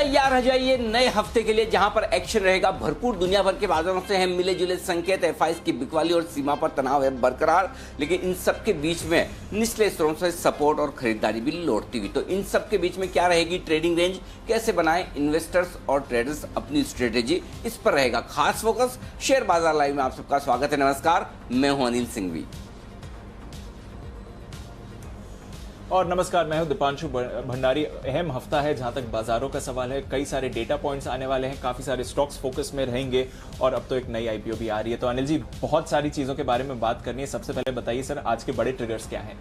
तैयार हो जाइए नए हफ्ते के लिए, जहां पर एक्शन रहेगा भरपूर। दुनिया भर के बाजारों से हैं मिले जुले संकेत, एफआईएस की बिकवाली और सीमा पर तनाव है बरकरार, लेकिन इन सब के बीच में निचले स्तरों से सपोर्ट और खरीदारी भी लौटती हुई। तो इन सब के बीच में क्या रहेगी ट्रेडिंग रेंज, कैसे बनाएं इन्वेस्टर्स और ट्रेडर्स अपनी स्ट्रेटेजी, इस पर रहेगा खास फोकस। शेयर बाजार लाइव में आप सबका स्वागत है। नमस्कार, मैं हूं अनिल सिंघवी। और नमस्कार, मैं हूं दीपांशु भंडारी। अहम हफ्ता है जहां तक बाजारों का सवाल है। कई सारे डेटा पॉइंट्स आने वाले हैं, काफी सारे स्टॉक्स फोकस में रहेंगे और अब तो एक नई आईपीओ भी आ रही है। तो अनिल जी, बहुत सारी चीजों के बारे में बात करनी है। सबसे पहले बताइए सर, आज के बड़े ट्रिगर्स क्या हैं?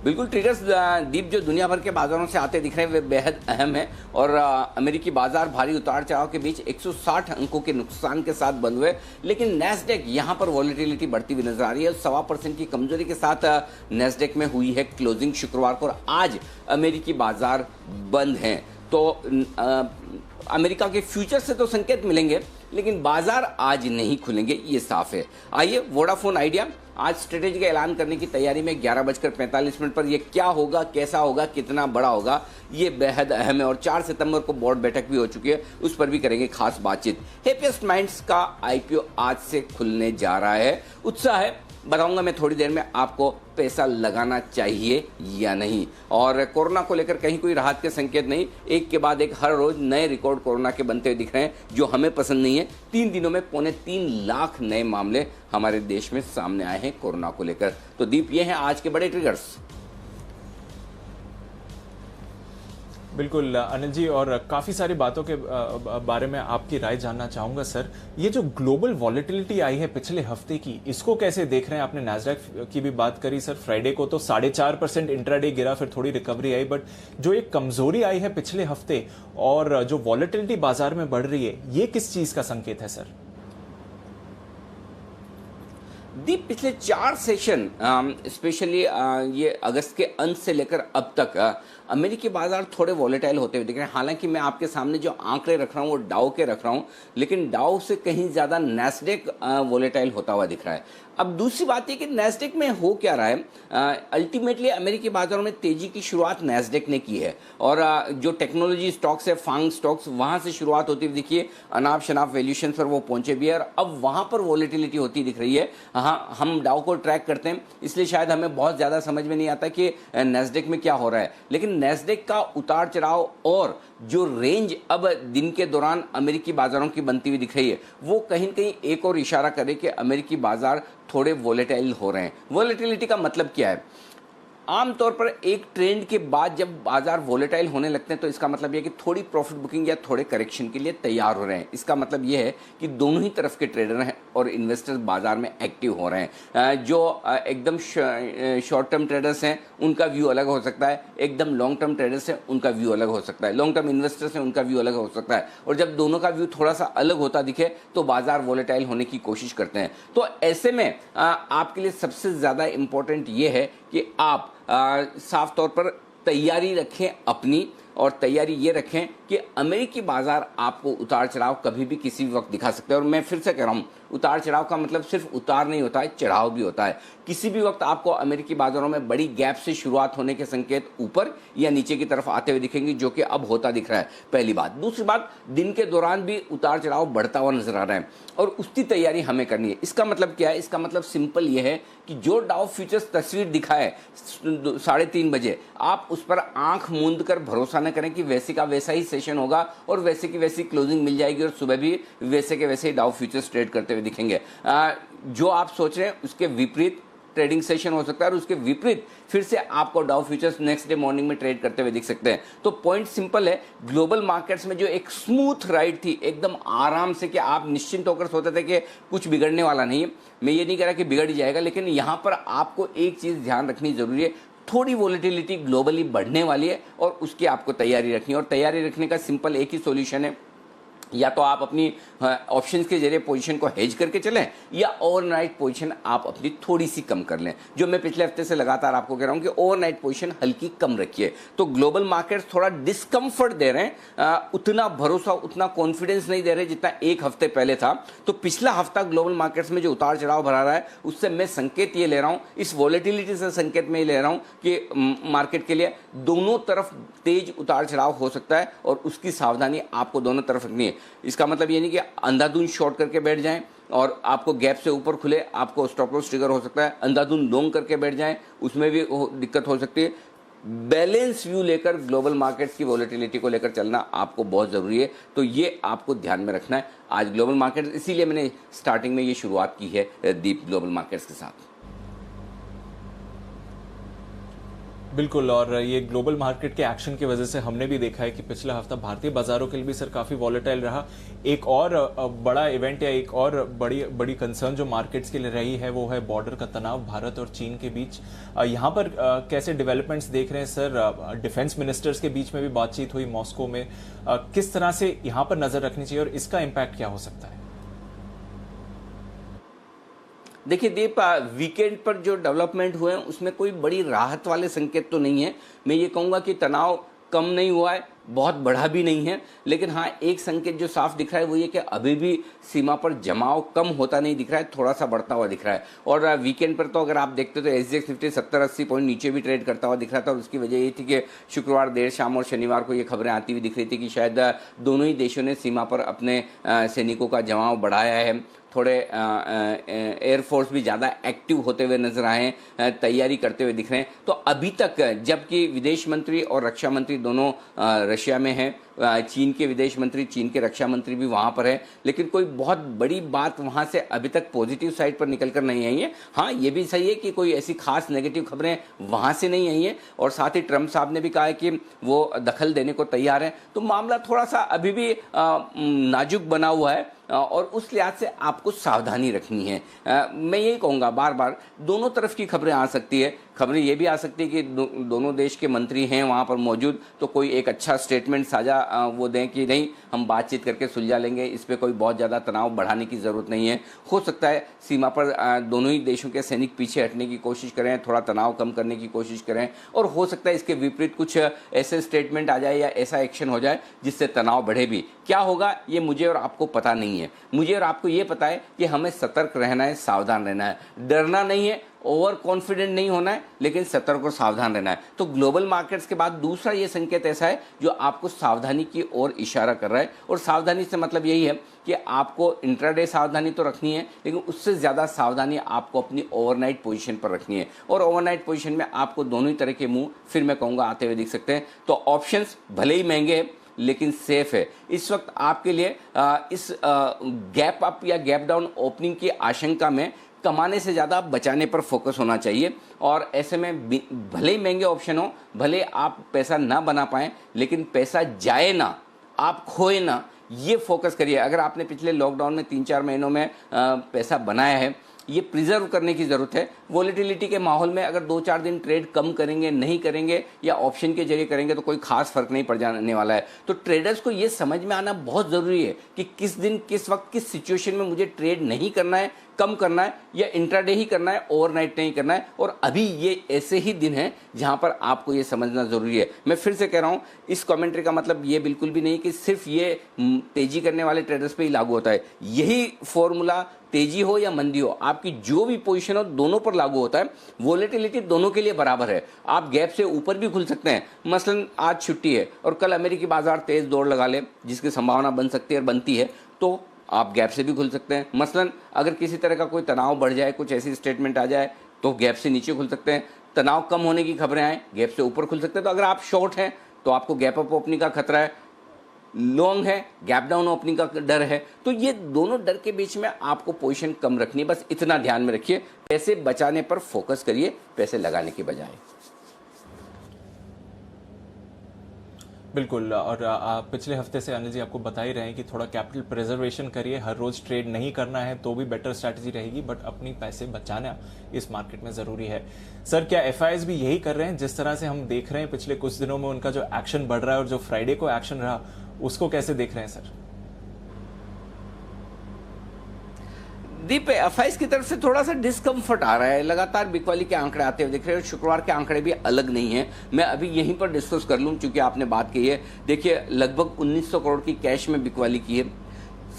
बिल्कुल, ट्रिगर्स दीप जो दुनिया भर के बाजारों से आते दिख रहे हैं वे बेहद अहम है। और अमेरिकी बाजार भारी उतार चढ़ाव के बीच 160 अंकों के नुकसान के साथ बंद हुए, लेकिन नैस्डैक यहां पर वॉलेटिलिटी बढ़ती हुई नजर आ रही है। 1.25% की कमजोरी के साथ नैस्डैक में हुई है क्लोजिंग शुक्रवार को, और आज अमेरिकी बाजार बंद हैं। तो अमेरिका के फ्यूचर से तो संकेत मिलेंगे, लेकिन बाजार आज नहीं खुलेंगे, ये साफ है। आइए, वोडाफोन आइडिया आज स्ट्रेटेजी का ऐलान करने की तैयारी में 11:45 पर। ये क्या होगा, कैसा होगा, कितना बड़ा होगा, ये बेहद अहम है। और 4 सितंबर को बोर्ड बैठक भी हो चुकी है, उस पर भी करेंगे खास बातचीत। हैप्पीएस्ट माइंड्स का आईपीओ आज से खुलने जा रहा है। उत्साह है, बताऊंगा मैं थोड़ी देर में आपको पैसा लगाना चाहिए या नहीं। और कोरोना को लेकर कहीं कोई राहत के संकेत नहीं, एक के बाद एक हर रोज नए रिकॉर्ड कोरोना के बनते हुए दिख रहे हैं, जो हमें पसंद नहीं है। 3 दिनों में 3.25 लाख नए मामले हमारे देश में सामने आए हैं कोरोना को लेकर। तो दीप, ये हैं आज के बड़े ट्रिगर्स। बिल्कुल अनिल जी, और काफ़ी सारी बातों के बारे में आपकी राय जानना चाहूंगा सर। ये जो ग्लोबल वॉलेटिलिटी आई है पिछले हफ्ते की, इसको कैसे देख रहे हैं? आपने नैस्डैक की भी बात करी सर। फ्राइडे को तो 4.5% इंट्राडे गिरा, फिर थोड़ी रिकवरी आई, बट जो एक कमजोरी आई है पिछले हफ्ते और जो वॉलेटिलिटी बाजार में बढ़ रही है, ये किस चीज का संकेत है सर? दीप, पिछले 4 सेशन स्पेशली ये अगस्त के अंत से लेकर अब तक अमेरिकी बाजार थोड़े वॉलेटाइल होते हुए दिख रहे हैं। हालांकि मैं आपके सामने जो आंकड़े रख रहा हूं वो डाउ के रख रहा हूं, लेकिन डाउ से कहीं ज़्यादा नैस्डैक वॉलेटाइल होता हुआ दिख रहा है। अब दूसरी बात ये कि नैस्डैक में हो क्या रहा है, अल्टीमेटली अमेरिकी बाजारों में तेजी की शुरुआत नैस्डैक ने की है। और जो टेक्नोलॉजी स्टॉक्स है, फांग स्टॉक्स, वहाँ से शुरुआत होती हुई दिखी है। अनाप शनाप वैल्यूएशन पर वो पहुंचे भी है और अब वहाँ पर वॉलेटिलिटी होती दिख रही है। हाँ, हम डाउ को ट्रैक करते हैं, इसलिए शायद हमें बहुत ज़्यादा समझ में नहीं आता कि नैस्डैक में क्या हो रहा है। लेकिन नैस्डैक का उतार चढ़ाव और जो रेंज अब दिन के दौरान अमेरिकी बाजारों की बनती हुई दिख रही है, वो कहीं न कहीं एक और इशारा करे कि अमेरिकी बाजार थोड़े वॉलेटाइल हो रहे हैं। वॉलेटिलिटी का मतलब क्या है? आमतौर पर एक ट्रेंड के बाद जब बाजार वॉलेटाइल होने लगते हैं तो इसका मतलब यह है कि थोड़ी प्रॉफिट बुकिंग या थोड़े करेक्शन के लिए तैयार हो रहे हैं। इसका मतलब यह है कि दोनों ही तरफ के ट्रेडर हैं और इन्वेस्टर्स बाजार में एक्टिव हो रहे हैं। जो एकदम शॉर्ट टर्म ट्रेडर्स हैं उनका व्यू अलग हो सकता है, एकदम लॉन्ग टर्म ट्रेडर्स हैं उनका व्यू अलग हो सकता है, लॉन्ग टर्म इन्वेस्टर्स हैं उनका व्यू अलग हो सकता है। और जब दोनों का व्यू थोड़ा सा अलग होता दिखे तो बाजार वॉलेटाइल होने की कोशिश करते हैं। तो ऐसे में आपके लिए सबसे ज़्यादा इंपॉर्टेंट ये है कि आप साफ तौर पर तैयारी रखें अपनी, और तैयारी ये रखें कि अमेरिकी बाजार आपको उतार चढ़ाव कभी भी किसी भी वक्त दिखा सकते हैं। और मैं फिर से कह रहा हूँ, उतार चढ़ाव का मतलब सिर्फ उतार नहीं होता है, चढ़ाव भी होता है। किसी भी वक्त आपको अमेरिकी बाजारों में बड़ी गैप से शुरुआत होने के संकेत ऊपर या नीचे की तरफ आते हुए दिखेंगे, जो कि अब होता दिख रहा है, पहली बात। दूसरी बात, दिन के दौरान भी उतार चढ़ाव बढ़ता हुआ नजर आ रहा है और उसकी तैयारी हमें करनी है। इसका मतलब क्या है? इसका मतलब सिंपल ये है कि जो डाउ फ्यूचर्स तस्वीर दिखाए 3:30 बजे, आप उस पर आंख मूंद कर भरोसा न करें कि वैसे का वैसा ही सेशन होगा और वैसे की वैसी क्लोजिंग मिल जाएगी और सुबह भी वैसे के वैसे ही डाउ फ्यूचर्स ट्रेड करते हुए दिखेंगे। जो आप सोच रहे हैं उसके विपरीत ट्रेडिंग सेशन हो सकता है और उसके विपरीत फिर से आपको Dow futures next day morning में ट्रेड करते हुए दिख सकते हैं। तो पॉइंट सिंपल है, ग्लोबल मार्केट्स में जो एक स्मूथ राइड थी, एकदम आराम से, कि आप निश्चिंत होकर सोचते थे कि कुछ बिगड़ने वाला नहीं है। मैं ये नहीं कह रहा कि बिगड़ ही जाएगा, लेकिन यहाँ पर आपको एक चीज़ ध्यान रखनी जरूरी है, थोड़ी वॉलेटिलिटी ग्लोबली बढ़ने वाली है और उसकी आपको तैयारी रखनी है। और तैयारी रखने का सिंपल एक ही सॉल्यूशन है, या तो आप अपनी ऑप्शंस के जरिए पोजीशन को हेज करके चलें, या ओवरनाइट पोजीशन आप अपनी थोड़ी सी कम कर लें। जो मैं पिछले हफ्ते से लगातार आपको कह रहा हूं कि ओवरनाइट पोजीशन हल्की कम रखिए। तो ग्लोबल मार्केट्स थोड़ा डिस्कंफर्ट दे रहे हैं, उतना भरोसा, उतना कॉन्फिडेंस नहीं दे रहे जितना एक हफ्ते पहले था। तो पिछला हफ्ता ग्लोबल मार्केट्स में जो उतार चढ़ाव भरा रहा है, उससे मैं संकेत ये ले रहा हूं, इस वॉलेटिलिटी से संकेत मैं ये ले रहा हूं कि मार्केट के लिए दोनों तरफ तेज उतार चढ़ाव हो सकता है, और उसकी सावधानी आपको दोनों तरफ रखनी है। इसका मतलब ये नहीं कि अंधाधुंध शॉर्ट करके बैठ जाएं और आपको गैप से ऊपर खुले, आपको स्टॉप लॉस ट्रिगर हो सकता है। अंधाधुंध लॉन्ग करके बैठ जाएं, उसमें भी दिक्कत हो सकती है। बैलेंस व्यू लेकर ग्लोबल मार्केट्स की वॉलेटिलिटी को लेकर चलना आपको बहुत जरूरी है। तो ये आपको ध्यान में रखना है आज ग्लोबल मार्केट्स, इसीलिए मैंने स्टार्टिंग में ये शुरुआत की है दीप ग्लोबल मार्केट्स के साथ। बिल्कुल, और ये ग्लोबल मार्केट के एक्शन की वजह से हमने भी देखा है कि पिछला हफ्ता भारतीय बाजारों के लिए भी सर काफी वॉलेटाइल रहा। एक और बड़ा इवेंट या एक और बड़ी कंसर्न जो मार्केट्स के लिए रही है वो है बॉर्डर का तनाव भारत और चीन के बीच। यहाँ पर कैसे डेवलपमेंट्स देख रहे हैं सर? डिफेंस मिनिस्टर्स के बीच में भी बातचीत हुई मॉस्को में, किस तरह से यहाँ पर नजर रखनी चाहिए और इसका इम्पैक्ट क्या हो सकता है? देखिए दीप, वीकेंड पर जो डेवलपमेंट हुए हैं उसमें कोई बड़ी राहत वाले संकेत तो नहीं है। मैं ये कहूँगा कि तनाव कम नहीं हुआ है, बहुत बढ़ा भी नहीं है, लेकिन हाँ एक संकेत जो साफ दिख रहा है वो ये कि अभी भी सीमा पर जमाव कम होता नहीं दिख रहा है, थोड़ा सा बढ़ता हुआ दिख रहा है। और वीकेंड पर तो अगर आप देखते तो SGX निफ्टी 70-80 पॉइंट नीचे भी ट्रेड करता हुआ दिख रहा था, और उसकी वजह ये थी कि शुक्रवार देर शाम और शनिवार को ये खबरें आती हुई दिख रही थी कि शायद दोनों ही देशों ने सीमा पर अपने सैनिकों का जमाव बढ़ाया है। थोड़े एयरफोर्स भी ज़्यादा एक्टिव होते हुए नजर आए हैं, तैयारी करते हुए दिख रहे हैं। तो अभी तक जबकि विदेश मंत्री और रक्षा मंत्री दोनों रशिया में हैं, चीन के विदेश मंत्री, चीन के रक्षा मंत्री भी वहाँ पर है, लेकिन कोई बहुत बड़ी बात वहाँ से अभी तक पॉजिटिव साइड पर निकल कर नहीं आई है। हाँ ये भी सही है कि कोई ऐसी खास नेगेटिव खबरें वहाँ से नहीं आई हैं, और साथ ही ट्रंप साहब ने भी कहा है कि वो दखल देने को तैयार हैं। तो मामला थोड़ा सा अभी भी नाजुक बना हुआ है, और उस लिहाज से आपको सावधानी रखनी है। मैं यही कहूँगा, बार बार दोनों तरफ की खबरें आ सकती है। खबरें ये भी आ सकती है कि दोनों देश के मंत्री हैं वहाँ पर मौजूद, तो कोई एक अच्छा स्टेटमेंट साझा वो दें कि नहीं हम बातचीत करके सुलझा लेंगे, इस पर कोई बहुत ज़्यादा तनाव बढ़ाने की ज़रूरत नहीं है। हो सकता है सीमा पर दोनों ही देशों के सैनिक पीछे हटने की कोशिश करें, थोड़ा तनाव कम करने की कोशिश करें, और हो सकता है इसके विपरीत कुछ ऐसे स्टेटमेंट आ जाए या ऐसा एक्शन हो जाए जिससे तनाव बढ़े भी। क्या होगा ये मुझे और आपको पता नहीं है। मुझे और आपको ये पता है कि हमें सतर्क रहना है, सावधान रहना है, डरना नहीं है, ओवर कॉन्फिडेंट नहीं होना है, लेकिन सतर्क और सावधान रहना है। तो ग्लोबल मार्केट्स के बाद दूसरा ये संकेत ऐसा है जो आपको सावधानी की ओर इशारा कर रहा है। और सावधानी से मतलब यही है कि आपको इंट्राडे सावधानी तो रखनी है, लेकिन उससे ज़्यादा सावधानी आपको अपनी ओवरनाइट पोजीशन पर रखनी है। और ओवरनाइट पोजीशन में आपको दोनों ही तरह के मूव फिर मैं कहूँगा आते हुए दिख सकते हैं। तो ऑप्शंस भले ही महंगे हैं लेकिन सेफ है। इस वक्त आपके लिए इस गैप अप या गैप डाउन ओपनिंग की आशंका में कमाने से ज़्यादा बचाने पर फोकस होना चाहिए। और ऐसे में भले ही महंगे ऑप्शन हो, भले आप पैसा ना बना पाएं, लेकिन पैसा जाए ना, आप खोए ना, ये फोकस करिए। अगर आपने पिछले लॉकडाउन में 3-4 महीनों में पैसा बनाया है, ये प्रिजर्व करने की ज़रूरत है। वॉलेटिलिटी के माहौल में अगर 2-4 दिन ट्रेड कम करेंगे, नहीं करेंगे, या ऑप्शन के जरिए करेंगे तो कोई खास फर्क नहीं पड़ जाने वाला है। तो ट्रेडर्स को ये समझ में आना बहुत ज़रूरी है कि किस दिन, किस वक्त, किस सिचुएशन में मुझे ट्रेड नहीं करना है, कम करना है, या इंट्राडे ही करना है, ओवरनाइट नहीं करना है। और अभी ये ऐसे ही दिन हैं जहां पर आपको ये समझना ज़रूरी है। मैं फिर से कह रहा हूं, इस कमेंट्री का मतलब ये बिल्कुल भी नहीं कि सिर्फ ये तेजी करने वाले ट्रेडर्स पे ही लागू होता है। यही फॉर्मूला तेजी हो या मंदी हो, आपकी जो भी पोजीशन हो, दोनों पर लागू होता है। वोलेटिलिटी दोनों के लिए बराबर है। आप गैप से ऊपर भी खुल सकते हैं। मसलन आज छुट्टी है और कल अमेरिकी बाजार तेज दौड़ लगा ले, जिसकी संभावना बन सकती है और बनती है, तो आप गैप से भी खुल सकते हैं। मसलन अगर किसी तरह का कोई तनाव बढ़ जाए, कुछ ऐसी स्टेटमेंट आ जाए, तो गैप से नीचे खुल सकते हैं। तनाव कम होने की खबरें आए, गैप से ऊपर खुल सकते हैं। तो अगर आप शॉर्ट हैं तो आपको गैप अप ओपनिंग का खतरा है, लॉन्ग है गैप डाउन ओपनिंग का डर है। तो ये दोनों डर के बीच में आपको पोजीशन कम रखनी है। बस इतना ध्यान में रखिए, पैसे बचाने पर फोकस करिए, पैसे लगाने की बजाय। बिल्कुल, और आप पिछले हफ्ते से अनिल जी आपको बता ही रहे हैं कि थोड़ा कैपिटल प्रिजर्वेशन करिए। हर रोज ट्रेड नहीं करना है तो भी बेटर स्ट्रैटेजी रहेगी, बट अपनी पैसे बचाना इस मार्केट में जरूरी है। सर, क्या एफआईआईज भी यही कर रहे हैं? जिस तरह से हम देख रहे हैं पिछले कुछ दिनों में उनका जो एक्शन बढ़ रहा है और जो फ्राइडे को एक्शन रहा, उसको कैसे देख रहे हैं सर? दीप एफआईज की तरफ से थोड़ा सा डिस्कम्फर्ट आ रहा है, लगातार बिकवाली के आंकड़े आते हुए दिख रहे हैं। शुक्रवार के आंकड़े भी अलग नहीं है, मैं अभी यहीं पर डिस्कस कर लूं क्योंकि आपने बात की है। देखिए लगभग 1900 करोड़ की कैश में बिकवाली की है,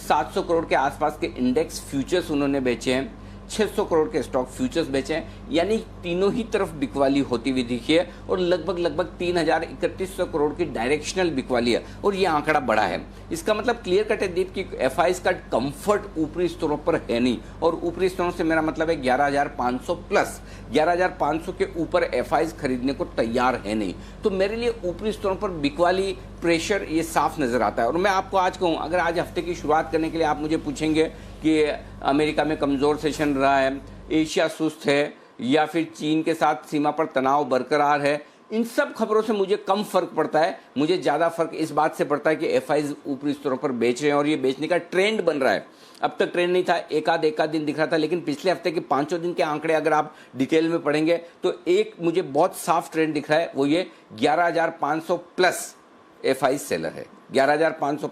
700 करोड़ के आसपास के इंडेक्स फ्यूचर्स उन्होंने बेचे हैं, 600 करोड़ के स्टॉक फ्यूचर्स बेचे हैं, यानी तीनों ही तरफ बिकवाली होती हुई दिखी है। और लगभग 3100 करोड़ की डायरेक्शनल बिकवाली है और ये आंकड़ा बड़ा है। इसका मतलब क्लियर कट है दीप की एफआईज का कंफर्ट ऊपरी स्तरों पर है नहीं, और ऊपरी स्तरों से मेरा मतलब है 11,500 प्लस, 11,500 के ऊपर एफआईज खरीदने को तैयार है नहीं। तो मेरे लिए ऊपरी स्तरों पर बिकवाली प्रेशर ये साफ नजर आता है। और मैं आपको आज कहूँ, अगर आज हफ्ते की शुरुआत करने के लिए आप मुझे पूछेंगे कि अमेरिका में कमजोर सेशन रहा है, एशिया सुस्त है, या फिर चीन के साथ सीमा पर तनाव बरकरार है, इन सब खबरों से मुझे कम फर्क पड़ता है। मुझे ज्यादा फर्क इस बात से पड़ता है कि एफआईज ऊपरी स्तरों पर बेच रहे हैं और ये बेचने का ट्रेंड बन रहा है। अब तक ट्रेंड नहीं था, एक आध दिन दिख रहा था, लेकिन पिछले हफ्ते के 5 दिन के आंकड़े अगर आप डिटेल में पढ़ेंगे तो एक मुझे बहुत साफ ट्रेंड दिख रहा है, वो ये 11,500 प्लस एफआईज सेलर है, 11,500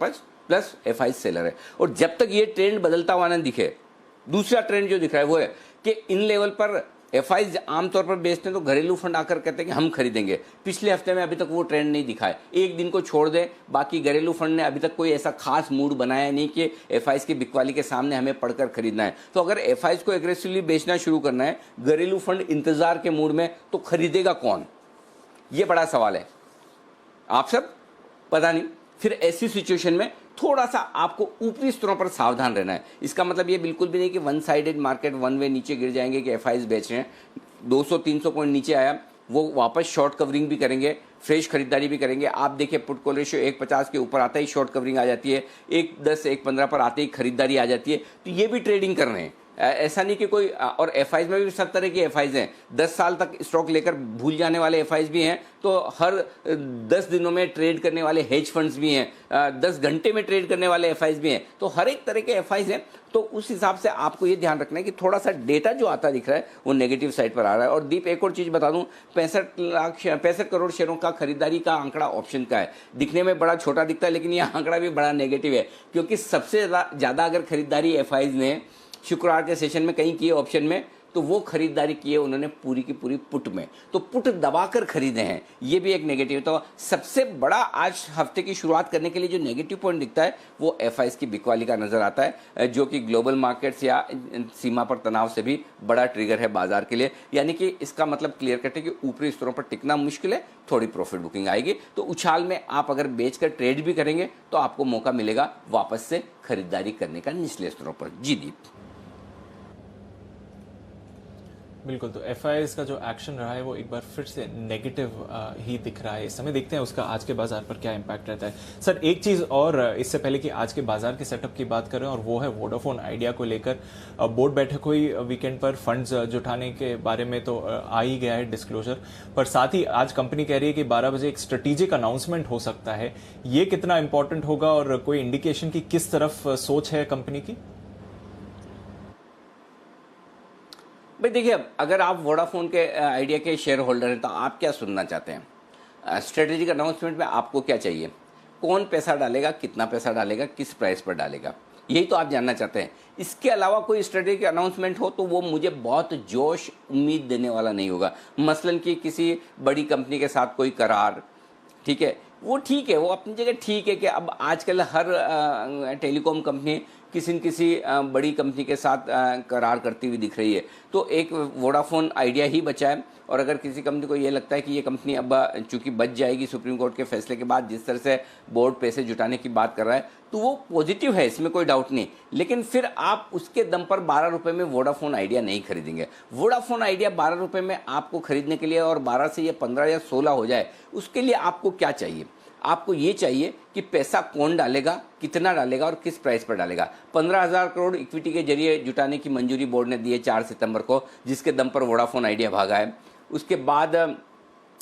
प्लस एफआईज सेलर है। और जब तक ये ट्रेंड बदलता हुआ ना दिखे, दूसरा ट्रेंड जो दिख रहा है वो है कि इन लेवल पर एफआईज आमतौर पर बेचते हैं तो घरेलू फंड आकर कहते हैं कि हम खरीदेंगे। पिछले हफ्ते में अभी तक वो ट्रेंड नहीं दिखा है। एक दिन को छोड़ दें, बाकी घरेलू फंड ने अभी तक कोई ऐसा खास मूड बनाया नहीं कि एफआईज की बिकवाली के सामने हमें पढ़कर खरीदना है। तो अगर एफआईज को एग्रेसिवली बेचना शुरू करना है घरेलू फंड इंतजार के मूड में, तो खरीदेगा कौन, ये बड़ा सवाल है। आप सब पता नहीं। फिर ऐसी सिचुएशन में थोड़ा सा आपको ऊपरी स्तरों पर सावधान रहना है। इसका मतलब ये बिल्कुल भी नहीं कि one sided market one way नीचे गिर जाएंगे कि एफआईज बेच रहे हैं। 200-300 पॉइंट नीचे आया, वो वापस शॉर्ट कवरिंग भी करेंगे, फ्रेश खरीदारी भी करेंगे। आप देखिए पुट कॉल रेशियो 1.50 के ऊपर आता ही शॉर्ट कवरिंग आ जाती है, 1.10 1.15 पर आते ही खरीदारी आ जाती है। तो ये भी ट्रेडिंग कर रहे हैं, ऐसा नहीं कि कोई। और एफआईज में भी सब तरह की एफआईज हैं, 10 साल तक स्टॉक लेकर भूल जाने वाले एफआईज भी हैं, तो हर 10 दिनों में ट्रेड करने वाले हेज फंड्स भी हैं, 10 घंटे में ट्रेड करने वाले एफआईज भी हैं। तो हर एक तरह के एफआईज हैं। तो उस हिसाब से आपको ये ध्यान रखना है कि थोड़ा सा डेटा जो आता दिख रहा है वो नेगेटिव साइड पर आ रहा है। और दीप एक और चीज बता दूं, 65 करोड़ शेयरों का खरीदारी का आंकड़ा ऑप्शन का है। दिखने में बड़ा छोटा दिखता है, लेकिन ये आंकड़ा भी बड़ा नेगेटिव है, क्योंकि सबसे ज्यादा अगर खरीदारी एफआईज ने शुक्रवार के सेशन में कहीं किए ऑप्शन में, तो वो खरीदारी की है उन्होंने पूरी की पूरी पुट में। तो पुट दबाकर खरीदे हैं, ये भी एक नेगेटिव। तो सबसे बड़ा आज हफ्ते की शुरुआत करने के लिए जो नेगेटिव पॉइंट दिखता है वो एफआईज की बिकवाली का नजर आता है, जो कि ग्लोबल मार्केट्स या सीमा पर तनाव से भी बड़ा ट्रिगर है बाजार के लिए। यानी कि इसका मतलब क्लियर कट है कि ऊपरी स्तरों पर टिकना मुश्किल है, थोड़ी प्रॉफिट बुकिंग आएगी। तो उछाल में आप अगर बेचकर ट्रेड भी करेंगे तो आपको मौका मिलेगा वापस से खरीदारी करने का निचले स्तरों पर। जी दीप। बिल्कुल, तो एफआईएस का जो एक्शन रहा है वो एक बार फिर से नेगेटिव ही दिख रहा है इस समय। देखते हैं उसका आज के बाजार पर क्या इम्पैक्ट रहता है। सर एक चीज और, इससे पहले कि आज के बाजार के सेटअप की बात करें, और वो है वोडाफोन आइडिया को लेकर बोर्ड बैठक हुई वीकेंड पर। फंड्स जुटाने के बारे में तो आ ही गया है डिस्क्लोजर, पर साथ ही आज कंपनी कह रही है कि 12 बजे एक स्ट्रेटेजिक अनाउंसमेंट हो सकता है। ये कितना इंपॉर्टेंट होगा और कोई इंडिकेशन की किस तरफ सोच है कंपनी की? भाई देखिए, अगर आप वोडाफोन के आइडिया के शेयर होल्डर हैं तो आप क्या सुनना चाहते हैं? स्ट्रेटेजिक अनाउंसमेंट में आपको क्या चाहिए? कौन पैसा डालेगा, कितना पैसा डालेगा, किस प्राइस पर डालेगा, यही तो आप जानना चाहते हैं। इसके अलावा कोई स्ट्रेटेजिक अनाउंसमेंट हो तो वो मुझे बहुत जोश उम्मीद देने वाला नहीं होगा। मसलन कि किसी बड़ी कंपनी के साथ कोई करार, ठीक है, वो ठीक है, वो अपनी जगह ठीक है कि अब आजकल हर टेलीकॉम कंपनी किसी न किसी बड़ी कंपनी के साथ करार करती हुई दिख रही है। तो एक वोडाफोन आइडिया ही बचा है। और अगर किसी कंपनी को ये लगता है कि ये कंपनी अब चूंकि बच जाएगी सुप्रीम कोर्ट के फैसले के बाद, जिस तरह से बोर्ड पैसे जुटाने की बात कर रहा है, तो वो पॉजिटिव है, इसमें कोई डाउट नहीं। लेकिन फिर आप उसके दम पर 12 रुपए में वोडाफोन आइडिया नहीं खरीदेंगे। वोडाफोन आइडिया 12 रुपए में आपको खरीदने के लिए, और 12 से ये 15 या 16 हो जाए, उसके लिए आपको क्या चाहिए? आपको ये चाहिए कि पैसा कौन डालेगा, कितना डालेगा और किस प्राइस पर डालेगा। 15,000 करोड़ इक्विटी के जरिए जुटाने की मंजूरी बोर्ड ने दी है 4 सितंबर को, जिसके दम पर वोडाफोन आइडिया भागा है। उसके बाद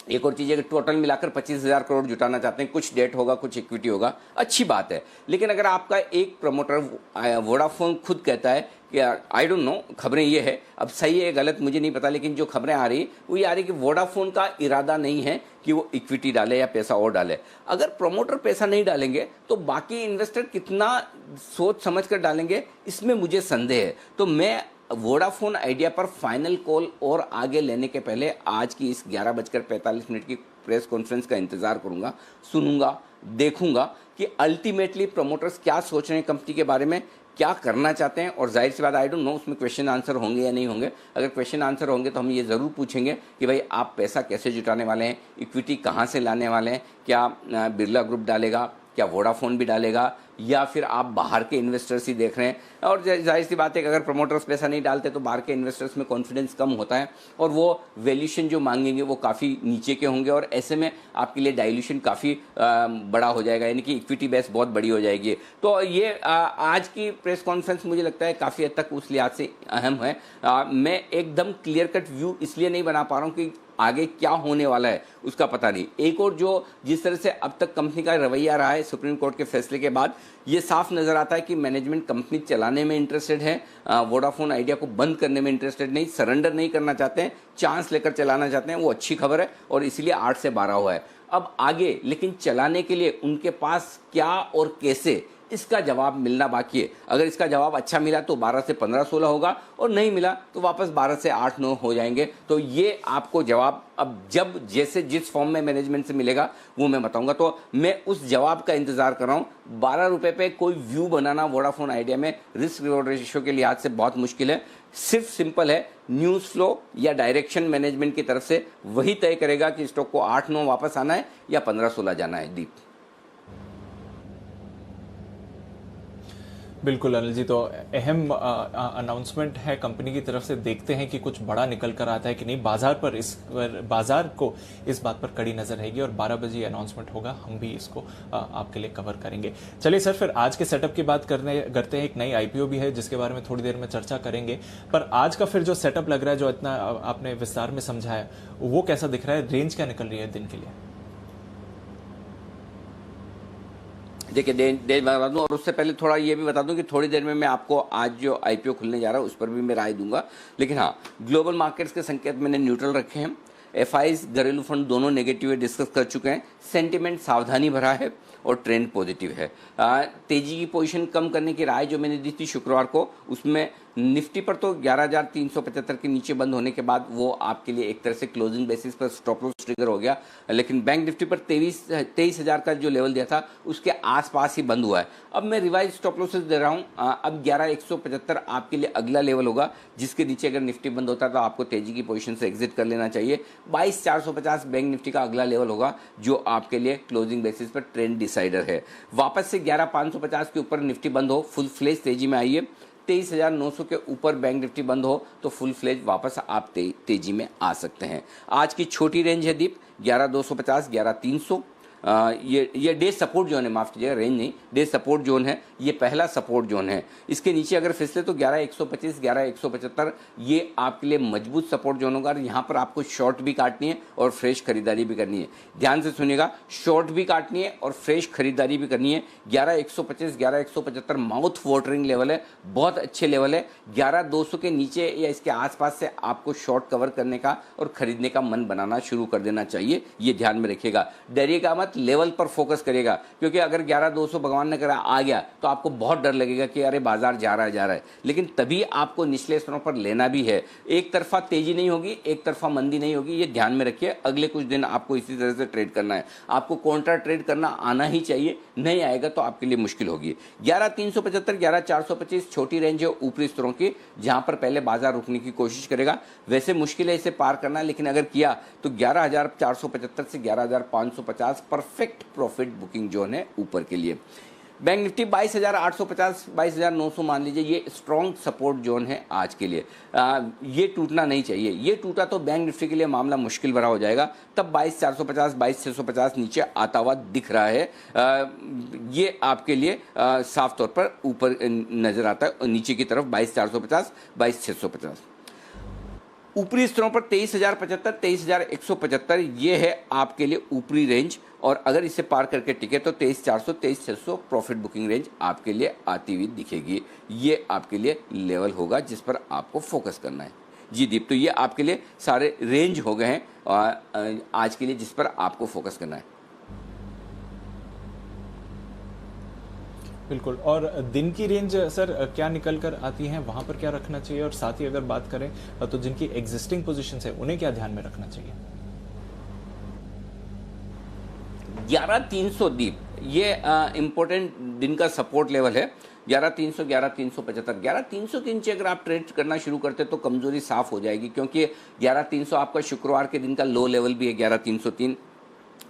एक और चीज़ है कि टोटल मिलाकर 25,000 करोड़ जुटाना चाहते हैं। कुछ डेट होगा, कुछ इक्विटी होगा, अच्छी बात है। लेकिन अगर आपका एक प्रमोटर वोडाफोन खुद कहता है कि आई डोंट नो, खबरें ये है, अब सही है गलत मुझे नहीं पता, लेकिन जो खबरें आ रही वो ये आ रही कि वोडाफोन का इरादा नहीं है कि वो इक्विटी डाले या पैसा और डाले। अगर प्रोमोटर पैसा नहीं डालेंगे तो बाकी इन्वेस्टर कितना सोच समझ कर डालेंगे, इसमें मुझे संदेह है। तो मैं वोडाफोन आइडिया पर फाइनल कॉल और आगे लेने के पहले आज की इस 11:45 की प्रेस कॉन्फ्रेंस का इंतजार करूंगा, सुनूंगा, देखूंगा कि अल्टीमेटली प्रमोटर्स क्या सोच रहे हैं कंपनी के बारे में, क्या करना चाहते हैं। और जाहिर सी बात, आई डोंट नो उसमें क्वेश्चन आंसर होंगे या नहीं होंगे। अगर क्वेश्चन आंसर होंगे तो हम ये ज़रूर पूछेंगे कि भाई आप पैसा कैसे जुटाने वाले हैं, इक्विटी कहाँ से लाने वाले हैं, क्या बिरला ग्रुप डालेगा, क्या वोडाफोन भी डालेगा, या फिर आप बाहर के इन्वेस्टर्स ही देख रहे हैं। और जाहिर सी बात है कि अगर प्रमोटर्स पैसा नहीं डालते तो बाहर के इन्वेस्टर्स में कॉन्फिडेंस कम होता है और वो वैल्यूशन जो मांगेंगे वो काफ़ी नीचे के होंगे, और ऐसे में आपके लिए डाइल्यूशन काफ़ी बड़ा हो जाएगा, यानी कि इक्विटी बेस बहुत बड़ी हो जाएगी। तो ये आज की प्रेस कॉन्फ्रेंस मुझे लगता है काफ़ी हद तक उस लिहाज से अहम है। मैं एकदम क्लियर कट व्यू इसलिए नहीं बना पा रहा हूँ कि आगे क्या होने वाला है उसका पता नहीं। एक और जो जिस तरह से अब तक कंपनी का रवैया रहा है सुप्रीम कोर्ट के फैसले के बाद, ये साफ नजर आता है कि मैनेजमेंट कंपनी चलाने में इंटरेस्टेड है, वोडाफोन आइडिया को बंद करने में इंटरेस्टेड नहीं, सरेंडर नहीं करना चाहते हैं, चांस लेकर चलाना चाहते हैं। वो अच्छी खबर है और इसीलिए 8 से 12 हुआ है। अब आगे लेकिन चलाने के लिए उनके पास क्या और कैसे, इसका जवाब मिलना बाकी है। अगर इसका जवाब अच्छा मिला तो 12 से 15-16 होगा, और नहीं मिला तो वापस 12 से 8-9 हो जाएंगे। तो ये आपको जवाब अब जब जैसे जिस फॉर्म में मैनेजमेंट से मिलेगा वो मैं बताऊंगा। तो मैं उस जवाब का इंतजार कर रहा हूं। 12 रुपए पे कोई व्यू बनाना वोडाफोन आइडिया में रिस्क रिवॉर्ड रेशियो के लिहाज से बहुत मुश्किल है। सिर्फ सिंपल है, न्यूज फ्लो या डायरेक्शन मैनेजमेंट की तरफ से वही तय करेगा कि स्टॉक को 8-9 वापस आना है या 15-16 जाना है। दीप, बिल्कुल अनिल जी, तो अहम अनाउंसमेंट है कंपनी की तरफ से। देखते हैं कि कुछ बड़ा निकल कर आता है कि नहीं। बाजार को इस बात पर कड़ी नजर रहेगी और 12 बजे अनाउंसमेंट होगा, हम भी इसको आपके लिए कवर करेंगे। चलिए सर, फिर आज के सेटअप की बात करते हैं। एक नई आईपीओ भी है जिसके बारे में थोड़ी देर में चर्चा करेंगे, पर आज का फिर जो सेटअप लग रहा है, जो इतना आपने विस्तार में समझाया, वो कैसा दिख रहा है? रेंज क्या निकल रही है दिन के लिए? देखिए, डेट बता दूं, और उससे पहले थोड़ा ये भी बता दूं कि थोड़ी देर में मैं आपको आज जो आईपीओ खुलने जा रहा है उस पर भी मैं राय दूंगा। लेकिन हाँ, ग्लोबल मार्केट्स के संकेत मैंने न्यूट्रल रखे हैं। एफआईज, घरेलू फंड दोनों नेगेटिव डिस्कस कर चुके हैं। सेंटिमेंट सावधानी भरा है और ट्रेंड पॉजिटिव है। तेजी की पोजीशन कम करने की राय जो मैंने दी थी शुक्रवार को, उसमें निफ्टी पर तो 11,375 के नीचे बंद होने के बाद वो आपके लिए एक तरह से क्लोजिंग बेसिस पर स्टॉप लॉस ट्रिगर हो गया। लेकिन बैंक निफ्टी पर 23,000 का जो लेवल दिया था उसके आसपास ही बंद हुआ है। अब मैं रिवाइज स्टॉप लॉसेस दे रहा हूँ। अब 11,175 आपके लिए अगला लेवल होगा, जिसके नीचे अगर निफ्टी बंद होता है तो आपको तेजी की पोजीशन से एग्जिट कर लेना चाहिए। 22,450 बैंक निफ्टी का अगला लेवल होगा, जो आपके लिए क्लोजिंग बेसिस पर ट्रेंड डिसाइडर है। वापस से 11,550 के ऊपर निफ्टी बंद हो, फुल फ्लेज तेजी में आइए। 23,900 के ऊपर बैंक निफ्टी बंद हो तो फुल फ्लेज वापस आप तेजी में आ सकते हैं। आज की छोटी रेंज है दीप 11,250, 11,300। ये डे सपोर्ट जोन है, माफ कीजिएगा, रेंज नहीं, डे सपोर्ट जोन है। ये पहला सपोर्ट जोन है। इसके नीचे अगर फिसले तो 11,125, 11,175 ये आपके लिए मजबूत सपोर्ट जोन होगा। यहाँ पर आपको शॉर्ट भी काटनी है और फ्रेश खरीदारी भी करनी है। ध्यान से सुनिएगा, शॉर्ट भी काटनी है और फ्रेश खरीदारी भी करनी है। 11,125, 11,175 माउथ वाटरिंग लेवल है, बहुत अच्छे लेवल है। 11,200 के नीचे या इसके आसपास से आपको शॉर्ट कवर करने का और खरीदने का मन बनाना शुरू कर देना चाहिए। ये ध्यान में रखिएगा। डरिएगा मत, लेवल पर फोकस करेगा, क्योंकि अगर 11,200 भगवान ने करा आ गया तो आपको बहुत डर लगेगा कि अरे बाजार जा रहा है। लेकिन तभी आपको निचले स्तरों पर लेना भी है। एक तरफा तेजी नहीं होगी, एक तरफा मंदी नहीं होगी, ये ध्यान में रखिए। अगले कुछ दिन आपको इसी तरह से ट्रेड करना है। आपको काउंटर ट्रेड करना आना ही चाहिए, नहीं आएगा तो आपके लिए मुश्किल होगी। 11,375, 11,425 छोटी रेंज है ऊपरी स्तरों की, जहां पर पहले बाजार रुकने की कोशिश करेगा। वैसे मुश्किल है इसे पार करना, लेकिन अगर किया तो 11,475 से 11,550 परफेक्ट प्रॉफिट बुकिंग जोन है ऊपर के लिए। बैंक निफ्टी 22,850, 22,900 मान लीजिए, ये स्ट्रॉन्ग सपोर्ट जोन है आज के लिए। ये टूटना नहीं चाहिए। ये टूटा तो बैंक निफ्टी के लिए मामला मुश्किल भरा हो जाएगा। तब 22,450, 22,650 नीचे आता हुआ दिख रहा है। ये आपके लिए साफ तौर पर ऊपर नजर आता है, नीचे की तरफ 22,450, 22,650। ऊपरी स्तरों पर 23,075, 23,175 ये है आपके लिए ऊपरी रेंज, और अगर इसे पार करके टिके तो 23,400, 23,600 प्रॉफिट बुकिंग रेंज आपके लिए आती हुई दिखेगी। ये आपके लिए लेवल होगा जिस पर आपको फोकस करना है। जी दीप, तो ये आपके लिए सारे रेंज हो गए हैं आज के लिए जिस पर आपको फोकस करना है। बिल्कुल। और दिन की रेंज सर क्या निकल कर आती है, वहां पर क्या रखना चाहिए? और साथ ही अगर बात करें तो जिनकी एग्जिस्टिंग पोजीशंस है उन्हें क्या ध्यान में रखना चाहिए? 11,300 दीप, ये इंपॉर्टेंट दिन का सपोर्ट लेवल है। 11,300, 11,375, 11,300 के नीचे अगर आप ट्रेड करना शुरू करते तो कमजोरी साफ हो जाएगी, क्योंकि 11,300 आपका शुक्रवार के दिन का लो लेवल भी है 11,303,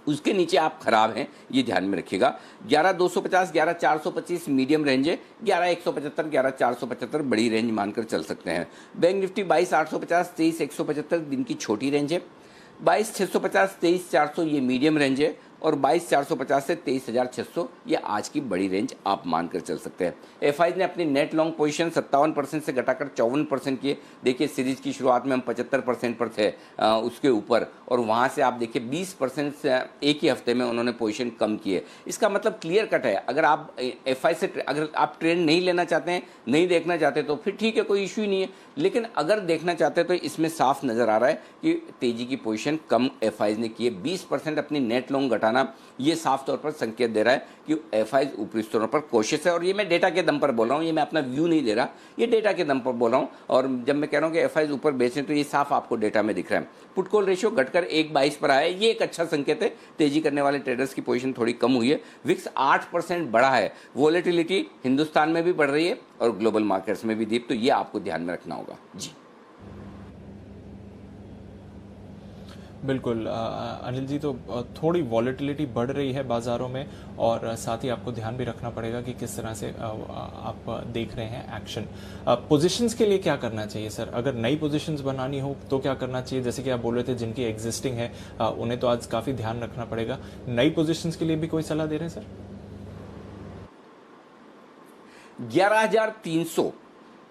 उसके नीचे आप खराब हैं, ये ध्यान में रखिएगा। 11,250, 11,425 मीडियम रेंज है, 11,175, 11,475 बड़ी रेंज मानकर चल सकते हैं। बैंक निफ्टी 22,850, 23,175 दिन की छोटी रेंज है, 22,650, 23,400 ये मीडियम रेंज है, और 22,450 से 23,600 ये आज की बड़ी रेंज आप मानकर चल सकते हैं। एफआई ने अपनी नेट लॉन्ग पोजीशन 57% से घटाकर 54% किए। देखिए सीरीज की शुरुआत में हम 75% पर थे उसके ऊपर, और वहाँ से आप देखिए 20% से एक ही हफ्ते में उन्होंने पोजीशन कम किए। इसका मतलब क्लियर कट है, अगर आप एफआई से अगर आप ट्रेंड नहीं लेना चाहते हैं, नहीं देखना चाहते तो फिर ठीक है, कोई इशू ही नहीं है, लेकिन अगर देखना चाहते हैं तो इसमें साफ नज़र आ रहा है कि तेजी की पोजीशन कम एफआई ने की है। 20% अपनी नेट लॉन्ग घटाना ये साफ तौर पर संकेत दे रहा है कि एफआई ऊपरी स्तरों पर कोशिश है, और ये मैं डेटा के दम पर बोल रहा हूँ, ये मैं अपना व्यू नहीं दे रहा, ये डेटा के दम पर बोल रहा हूँ। और जब मैं कह रहा हूँ कि एफआई ऊपर बेचें तो ये साफ आपको डेटा में दिख रहा है। पुट कॉल रेशियो घटकर 1.22 पर आया है, ये एक अच्छा संकेत है। तेजी करने वाले ट्रेडर्स की पोजीशन थोड़ी कम हुई है। विक्स 8% बढ़ा है। वोलेटिलिटी हिंदुस्तान में भी बढ़ रही है और ग्लोबल मार्केट्स में भी दीप, तो ये आपको ध्यान में रखना होगा। जी बिल्कुल अनिल जी, तो थोड़ी वॉलेटिलिटी बढ़ रही है बाज़ारों में, और साथ ही आपको ध्यान भी रखना पड़ेगा कि किस तरह से आप देख रहे हैं एक्शन। पोजीशंस के लिए क्या करना चाहिए सर? अगर नई पोजीशंस बनानी हो तो क्या करना चाहिए? जैसे कि आप बोल रहे थे जिनकी एग्जिस्टिंग है उन्हें तो आज काफ़ी ध्यान रखना पड़ेगा। नई पोजीशंस के लिए भी कोई सलाह दे रहे हैं सर? 11,300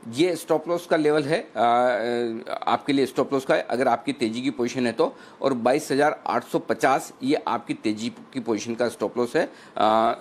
ये स्टॉप लॉस का लेवल है आपके लिए, स्टॉप लॉस का है अगर आपकी तेजी की पोजीशन है तो, और 22,850 ये आपकी तेजी की पोजीशन का स्टॉप लॉस है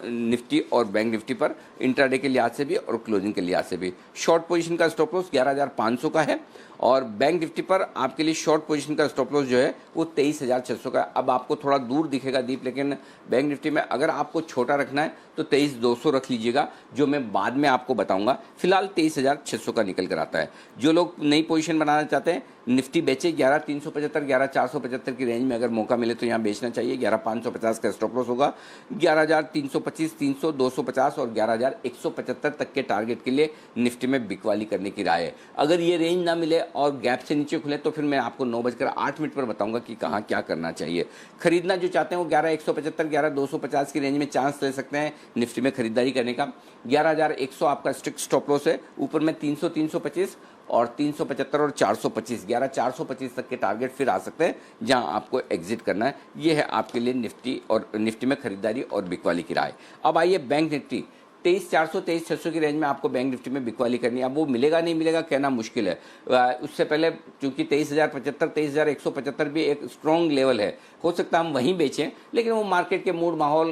निफ्टी और बैंक निफ्टी पर, इंट्राडे के लिहाज से भी और क्लोजिंग के लिहाज से भी। शॉर्ट पोजीशन का स्टॉप लॉस 11,500 का है, और बैंक निफ्टी पर आपके लिए शॉर्ट पोजीशन का स्टॉप लॉस जो है वो 23,600 का है। अब आपको थोड़ा दूर दिखेगा दीप, लेकिन बैंक निफ्टी में अगर आपको छोटा रखना है तो 23,200 रख लीजिएगा, जो मैं बाद में आपको बताऊंगा। फिलहाल 23,600 का निकल कर आता है। जो लोग नई पोजीशन बनाना चाहते हैं, निफ्टी बेचे 11,375, 11,475 की रेंज में अगर मौका मिले तो यहाँ बेचना चाहिए। 11,550 का स्टॉप लॉस होगा। 11,325, 300, 250 और 11,175 तक के टारगेट के लिए निफ्टी में बिकवाली करने की राय है। अगर ये रेंज ना मिले और गैप से नीचे खुले तो फिर मैं आपको 9:08 पर बताऊंगा कि कहाँ क्या करना चाहिए। खरीदना जो चाहते हैं वो 11,175, 11,250 की रेंज में चांस ले सकते हैं निफ्टी में खरीदारी करने का। 11,100 आपका स्ट्रिक्ट स्टॉप लॉस है। ऊपर में 300, 325 और 375 और 425, 11,425 तक के टारगेट फिर आ सकते हैं जहां आपको एग्जिट करना है। ये है आपके लिए निफ्टी और निफ्टी में खरीदारी और बिकवाली की राय। अब आइए बैंक निफ्टी 23,400, 23,600 की रेंज में आपको बैंक निफ्टी में बिकवाली करनी है। अब वो मिलेगा नहीं मिलेगा कहना मुश्किल है। उससे पहले चूंकि 23,075, 23,175 भी एक स्ट्रॉन्ग लेवल है, हो सकता है हम वहीं बेचें, लेकिन वो मार्केट के मूड, माहौल,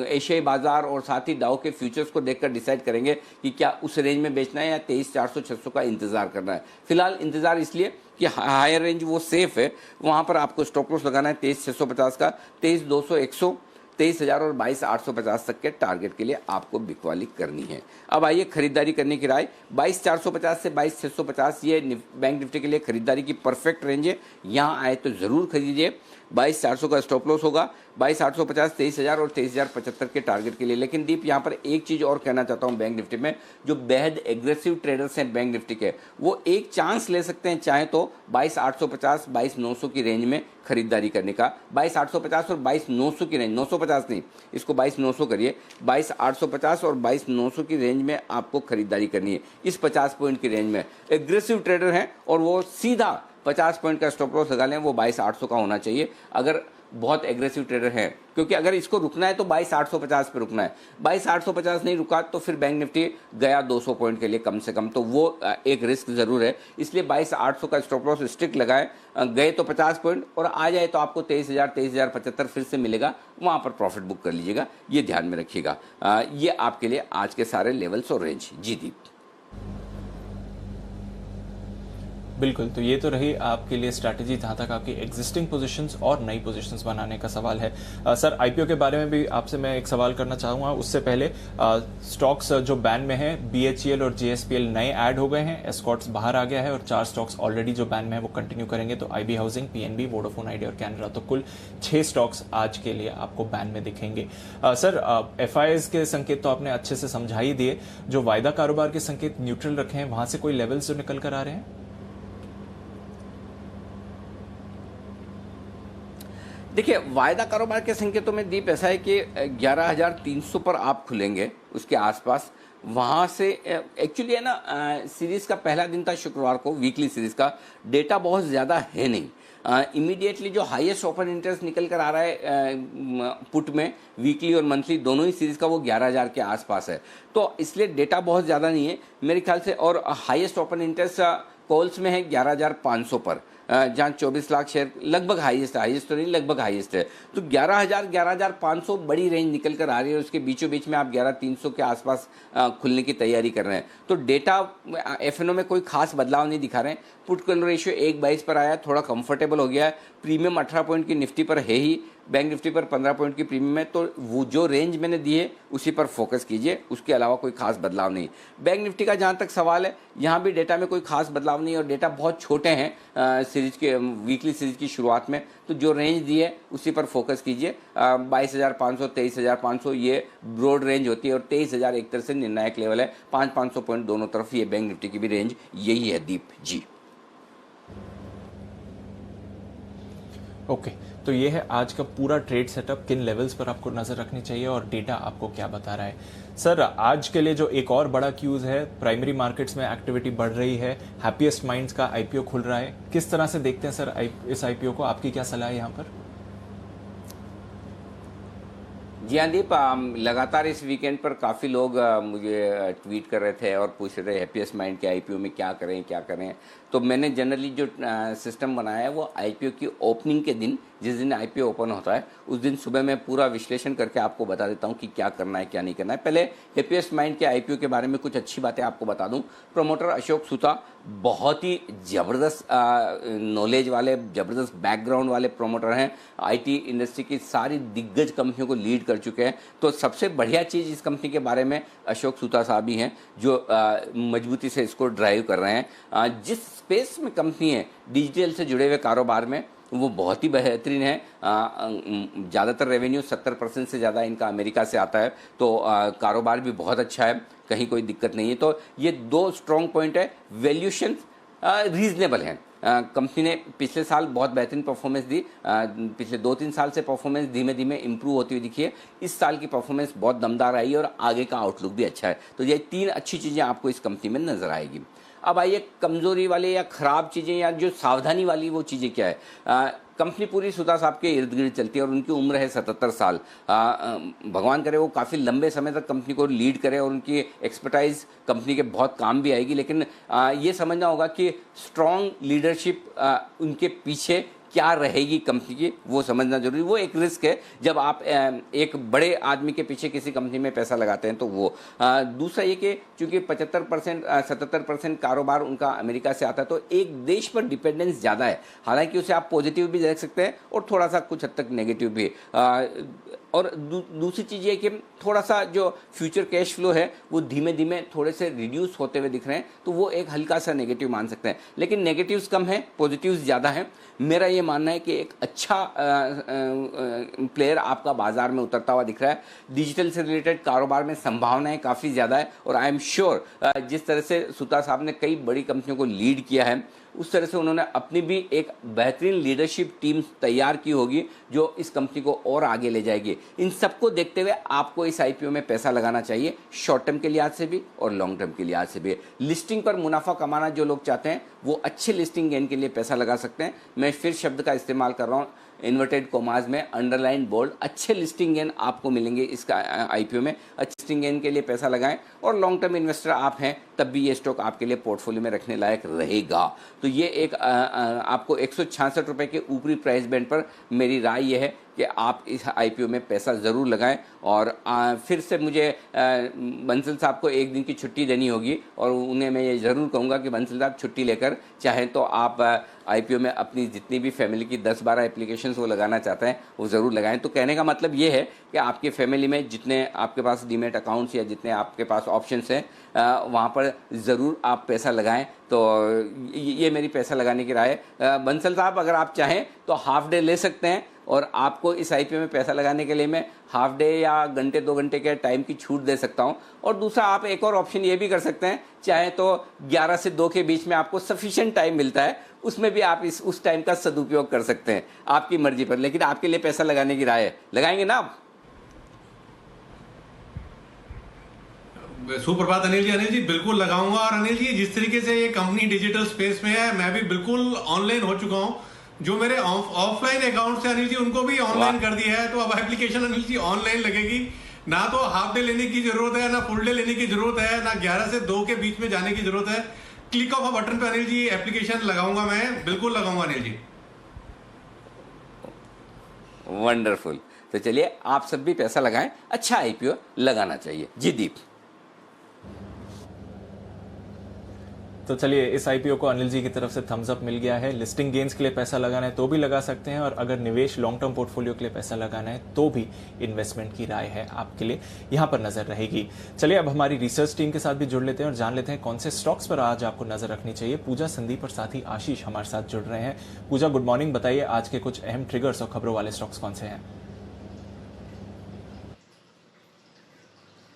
एशियाई बाजार और साथ ही डाउ के फ्यूचर्स को देखकर डिसाइड करेंगे कि क्या उस रेंज में बेचना है या 23,400, 600 का इंतजार करना है। फिलहाल इंतजार इसलिए कि हायर रेंज वो सेफ है, वहां पर आपको स्टॉप लॉस लगाना है 23,650 का। 23,200, 100, 23,000 और 22,850 तक के टारगेट के लिए आपको बिकवाली करनी है। अब आइए खरीदारी करने की राय। 22,450 से 22,650 ये बैंक निफ्टी के लिए खरीदारी की परफेक्ट रेंज है। यहाँ आए तो जरूर खरीदिए। 22,400 का स्टॉप लॉस होगा। 22,850, 23,000 और 23,075 के टारगेट के लिए। लेकिन दीप यहाँ पर एक चीज और कहना चाहता हूँ, बैंक निफ्टी में जो बेहद एग्रेसिव ट्रेडर्स हैं बैंक निफ्टी के, वो एक चांस ले सकते हैं चाहे तो 22,850, 22,900 की रेंज में खरीदारी करने का। 22,850 और 22,900 की रेंज, 950 नहीं, इसको 22,900 करिए। 22,850 और 22,900 की रेंज में आपको खरीदारी करनी है। इस 50 पॉइंट की रेंज में एग्रेसिव ट्रेडर हैं और वो सीधा 50 पॉइंट का स्टॉप लॉस लगा लें, वो 22,800 का होना चाहिए अगर बहुत एग्रेसिव ट्रेडर है, क्योंकि अगर इसको रुकना है तो 22,850 पे रुकना है। 22,850 नहीं रुका तो फिर बैंक निफ्टी गया 200 पॉइंट के लिए कम से कम, तो वो एक रिस्क जरूर है। इसलिए 22,800 का स्टॉप लॉस स्ट्रिक्ट लगाएं, गए तो 50 पॉइंट और आ जाए तो आपको 23,000 23,075 फिर से मिलेगा, वहां पर प्रॉफिट बुक कर लीजिएगा, ये ध्यान में रखिएगा। ये आपके लिए आज के सारे लेवल्स और रेंज। जी दीप। बिल्कुल, तो ये तो रही आपके लिए स्ट्रैटेजी जहां तक आपकी एग्जिस्टिंग पोजीशंस और नई पोजीशंस बनाने का सवाल है। सर, आईपीओ के बारे में भी आपसे मैं एक सवाल करना चाहूंगा। उससे पहले स्टॉक्स जो बैन में हैं, बीएचईएल और जेएसपीएल नए ऐड हो गए हैं, एस्कॉर्ट्स बाहर आ गया है और 4 स्टॉक्स ऑलरेडी जो बैन में है वो कंटिन्यू करेंगे, तो IB housing, PNB, Vodafone idea और कैनरा, तो कुल 6 स्टॉक्स आज के लिए आपको बैन में दिखेंगे। सर, एफआईएस के संकेत तो आपने अच्छे से समझा ही दिए, जो वायदा कारोबार के संकेत न्यूट्रल रखे हैं, वहां से कोई लेवल्स जो निकल कर आ रहे हैं? देखिए, वायदा कारोबार के संकेतों में दीप ऐसा है कि 11,300 पर आप खुलेंगे, उसके आसपास वहां से एक्चुअली है ना, सीरीज का पहला दिन था शुक्रवार को, वीकली सीरीज का डेटा बहुत ज़्यादा है नहीं। इमीडिएटली जो हाईएस्ट ओपन इंटरेस्ट निकल कर आ रहा है पुट में, वीकली और मंथली दोनों ही सीरीज का, वो 11,000 के आसपास है, तो इसलिए डेटा बहुत ज़्यादा नहीं है मेरे ख्याल से। और हाईएस्ट ओपन इंटरेस्ट कॉल्स में है 11,500 पर, जहाँ 24 लाख शेयर लगभग हाईएस्ट तो नहीं, लगभग हाईएस्ट है। तो 11,000 11,500 बड़ी रेंज निकल कर आ रही है, और उसके बीचों बीच में आप 11,300 के आसपास खुलने की तैयारी कर रहे हैं। तो डेटा एफएनओ में कोई खास बदलाव नहीं दिखा रहे हैं। पुट कॉल रेशियो 1:22 पर आया, थोड़ा कंफर्टेबल हो गया है। प्रीमियम 18 पॉइंट की निफ्टी पर है ही, बैंक निफ्टी पर 15 पॉइंट की प्रीमियम है, तो वो जो रेंज मैंने दी है उसी पर फोकस कीजिए, उसके अलावा कोई खास बदलाव नहीं। बैंक निफ्टी का जहाँ तक सवाल है, यहाँ भी डेटा में कोई खास बदलाव नहीं, और डेटा बहुत छोटे हैं सीरीज के, वीकली सीरीज की शुरुआत में, तो जो रेंज दी है उसी पर फोकस कीजिए। 22,500 23,500 ये ब्रॉड रेंज होती है, और 23,000 एक तरह से निर्णायक लेवल है। 500 पॉइंट दोनों तरफ, ये बैंक निफ्टी की भी रेंज यही है दीप जी। ओके, तो ये है आज का पूरा ट्रेड सेटअप, किन लेवल्स पर आपको नजर रखनी चाहिए और डेटा आपको क्या बता रहा है। सर, आज के लिए जो एक और बड़ा क्यूज है, प्राइमरी मार्केट्स में एक्टिविटी बढ़ रही है, हैप्पीएस्ट माइंड्स का आईपीओ खुल रहा है, किस तरह से देखते हैं सर इस आईपीओ को? आपकी क्या सलाह है यहाँ पर? जी हाँ दीप, लगातार इस वीकेंड पर काफ़ी लोग मुझे ट्वीट कर रहे थे और पूछ रहे थे हैप्पीएस्ट माइंड के आईपीओ में क्या करें। तो मैंने जनरली जो सिस्टम बनाया है वो आईपीओ की ओपनिंग के दिन, जिस दिन आईपीओ ओपन होता है उस दिन सुबह मैं पूरा विश्लेषण करके आपको बता देता हूँ कि क्या करना है क्या नहीं करना है। पहले हैप्पीएस्ट माइंड के आईपीओ के बारे में कुछ अच्छी बातें आपको बता दूँ। प्रमोटर अशोक सूता बहुत ही ज़बरदस्त नॉलेज वाले, ज़बरदस्त बैकग्राउंड वाले प्रमोटर हैं, आईटी इंडस्ट्री की सारी दिग्गज कंपनियों को लीड कर चुके हैं। तो सबसे बढ़िया चीज़ इस कंपनी के बारे में अशोक सूता साहब ही हैं, जो मजबूती से इसको ड्राइव कर रहे हैं। जिस स्पेस में कंपनी है डिजिटल से जुड़े हुए कारोबार में, वो बहुत ही बेहतरीन है। ज़्यादातर रेवेन्यू 70% से ज़्यादा इनका अमेरिका से आता है, तो कारोबार भी बहुत अच्छा है, कहीं कोई दिक्कत नहीं है। तो ये 2 स्ट्रॉन्ग पॉइंट है। वैल्यूशन रीजनेबल है। कंपनी ने पिछले साल बहुत बेहतरीन परफॉर्मेंस दी, पिछले 2-3 साल से परफॉर्मेंस धीमे धीमे इंप्रूव होती हुई दिखी है। इस साल की परफॉर्मेंस बहुत दमदार आई है और आगे का आउटलुक भी अच्छा है। तो ये 3 अच्छी चीज़ें आपको इस कंपनी में नजर आएगी। अब आइए कमजोरी वाले या खराब चीज़ें या जो सावधानी वाली वो चीज़ें क्या है। कंपनी पूरी सूता साहब के इर्द गिर्द चलती है और उनकी उम्र है 77 साल। भगवान करे वो काफ़ी लंबे समय तक कंपनी को लीड करे और उनकी एक्सपर्टाइज कंपनी के बहुत काम भी आएगी। लेकिन ये समझना होगा कि स्ट्रॉन्ग लीडरशिप उनके पीछे क्या रहेगी कंपनी की, वो समझना जरूरी। वो एक रिस्क है जब आप एक बड़े आदमी के पीछे किसी कंपनी में पैसा लगाते हैं। तो वो दूसरा ये कि चूंकि 75% कारोबार उनका अमेरिका से आता है, तो एक देश पर डिपेंडेंस ज़्यादा है। हालांकि उसे आप पॉजिटिव भी देख सकते हैं और थोड़ा सा कुछ हद तक नेगेटिव भी। और दूसरी चीज़ ये कि थोड़ा सा जो फ्यूचर कैश फ्लो है वो धीमे धीमे थोड़े से रिड्यूस होते हुए दिख रहे हैं, तो वो एक हल्का सा नेगेटिव मान सकते हैं। लेकिन नेगेटिव्स कम है, पॉजिटिव्स ज़्यादा हैं। मेरा ये मानना है कि एक अच्छा प्लेयर आपका बाजार में उतरता हुआ दिख रहा है। डिजिटल से रिलेटेड कारोबार में संभावनाएं काफ़ी ज़्यादा है और आई एम श्योर जिस तरह से सूता साहब ने कई बड़ी कंपनियों को लीड किया है, उस तरह से उन्होंने अपनी भी एक बेहतरीन लीडरशिप टीम तैयार की होगी जो इस कंपनी को और आगे ले जाएगी। इन सबको देखते हुए आपको इस आईपीओ में पैसा लगाना चाहिए, शॉर्ट टर्म के लिहाज से भी और लॉन्ग टर्म के लिहाज से भी। लिस्टिंग पर मुनाफा कमाना जो लोग चाहते हैं वो अच्छे लिस्टिंग गेन के लिए पैसा लगा सकते हैं। मैं फिर शब्द का इस्तेमाल कर रहा हूँ, इन्वर्टेड कोमाज में अंडरलाइन बोल्ड, अच्छे लिस्टिंग गेन आपको मिलेंगे इसका आईपीओ में। अच्छे लिस्टिंग गेन के लिए पैसा लगाएं और लॉन्ग टर्म इन्वेस्टर आप हैं तब भी ये स्टॉक आपके लिए पोर्टफोलियो में रखने लायक रहेगा। तो ये एक आपको 166 रुपये के ऊपरी प्राइस बैंड पर मेरी राय ये है कि आप इस आईपीओ में पैसा ज़रूर लगाएं। और फिर से मुझे बंसल साहब को एक दिन की छुट्टी देनी होगी और उन्हें मैं ये ज़रूर कहूँगा कि बंसल साहब छुट्टी लेकर चाहें तो आप आईपीओ में अपनी जितनी भी फैमिली की 10-12 एप्लीकेशंस वो लगाना चाहते हैं वो ज़रूर लगाएं। तो कहने का मतलब ये है कि आपकी फैमिली में जितने आपके पास डीमेट अकाउंट्स या जितने आपके पास ऑप्शंस हैं वहाँ पर ज़रूर आप पैसा लगाएं। तो ये मेरी पैसा लगाने की राय है। बंसल साहब अगर आप चाहें तो हाफ डे ले सकते हैं और आपको इस आईपीओ में पैसा लगाने के लिए मैं हाफ डे या घंटे 2 घंटे के टाइम की छूट दे सकता हूं। और दूसरा आप एक और ऑप्शन ये भी कर सकते हैं, चाहे तो 11 से 2 के बीच में आपको सफिशिएंट टाइम मिलता है, उसमें भी आप उस टाइम का सदुपयोग कर सकते हैं, आपकी मर्जी पर। लेकिन आपके लिए पैसा लगाने की राय है, लगाएंगे ना आप? सुप्रभात अनिल जी बिल्कुल लगाऊंगा। और अनिल जी जिस तरीके से ये कंपनी डिजिटल स्पेस में है, मैं भी बिल्कुल ऑनलाइन हो चुका हूं। जो मेरे ऑफलाइन अकाउंट से अनिल जी उनको भी ऑनलाइन कर दिया है। तो अब एप्लीकेशन अनिल जी ऑनलाइन लगेगी, ना तो हाफ डे लेने की जरूरत है, ना फुल डे लेने की जरूरत है, ना 11 से 2 के बीच में जाने की जरूरत है। क्लिक ऑफ अ बटन पे अनिल जी एप्लीकेशन लगाऊंगा, मैं बिल्कुल लगाऊंगा अनिल जी। वंडरफुल। तो चलिए आप सब भी पैसा लगाएं, अच्छा आईपीओ लगाना चाहिए। जी दीप। तो चलिए इस आईपीओ को अनिल जी की तरफ से थम्स अप मिल गया है। लिस्टिंग गेन्स के लिए पैसा लगाना है तो भी लगा सकते हैं, और अगर निवेश लॉन्ग टर्म पोर्टफोलियो के लिए पैसा लगाना है तो भी इन्वेस्टमेंट की राय है आपके लिए, यहां पर नजर रहेगी। चलिए अब हमारी रिसर्च टीम के साथ भी जुड़ लेते हैं और जान लेते हैं कौन से स्टॉक्स पर आज आपको नजर रखनी चाहिए। पूजा, संदीप और साथ ही आशीष हमारे साथ जुड़ रहे हैं। पूजा गुड मॉर्निंग, बताइए आज के कुछ अहम ट्रिगर्स और खबरों वाले स्टॉक्स कौन से हैं?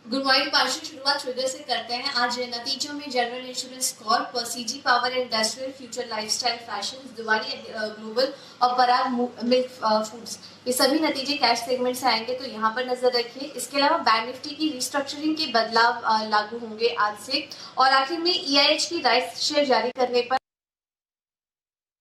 गुड मॉर्निंग पार्शियल, शुरुआत ट्रिगर से करते हैं। आज नतीजों में general insurance Corp, CG power industrial, future lifestyle fashion, Diwali global और पराग मिल्क फूड्स, ये सभी नतीजे कैश सेगमेंट से आएंगे, तो यहाँ पर नजर रखिए। इसके अलावा बैंक निफ्टी की रिस्ट्रक्चरिंग के बदलाव लागू होंगे आज से। और आखिर में EIH की राइट्स शेयर जारी करने पर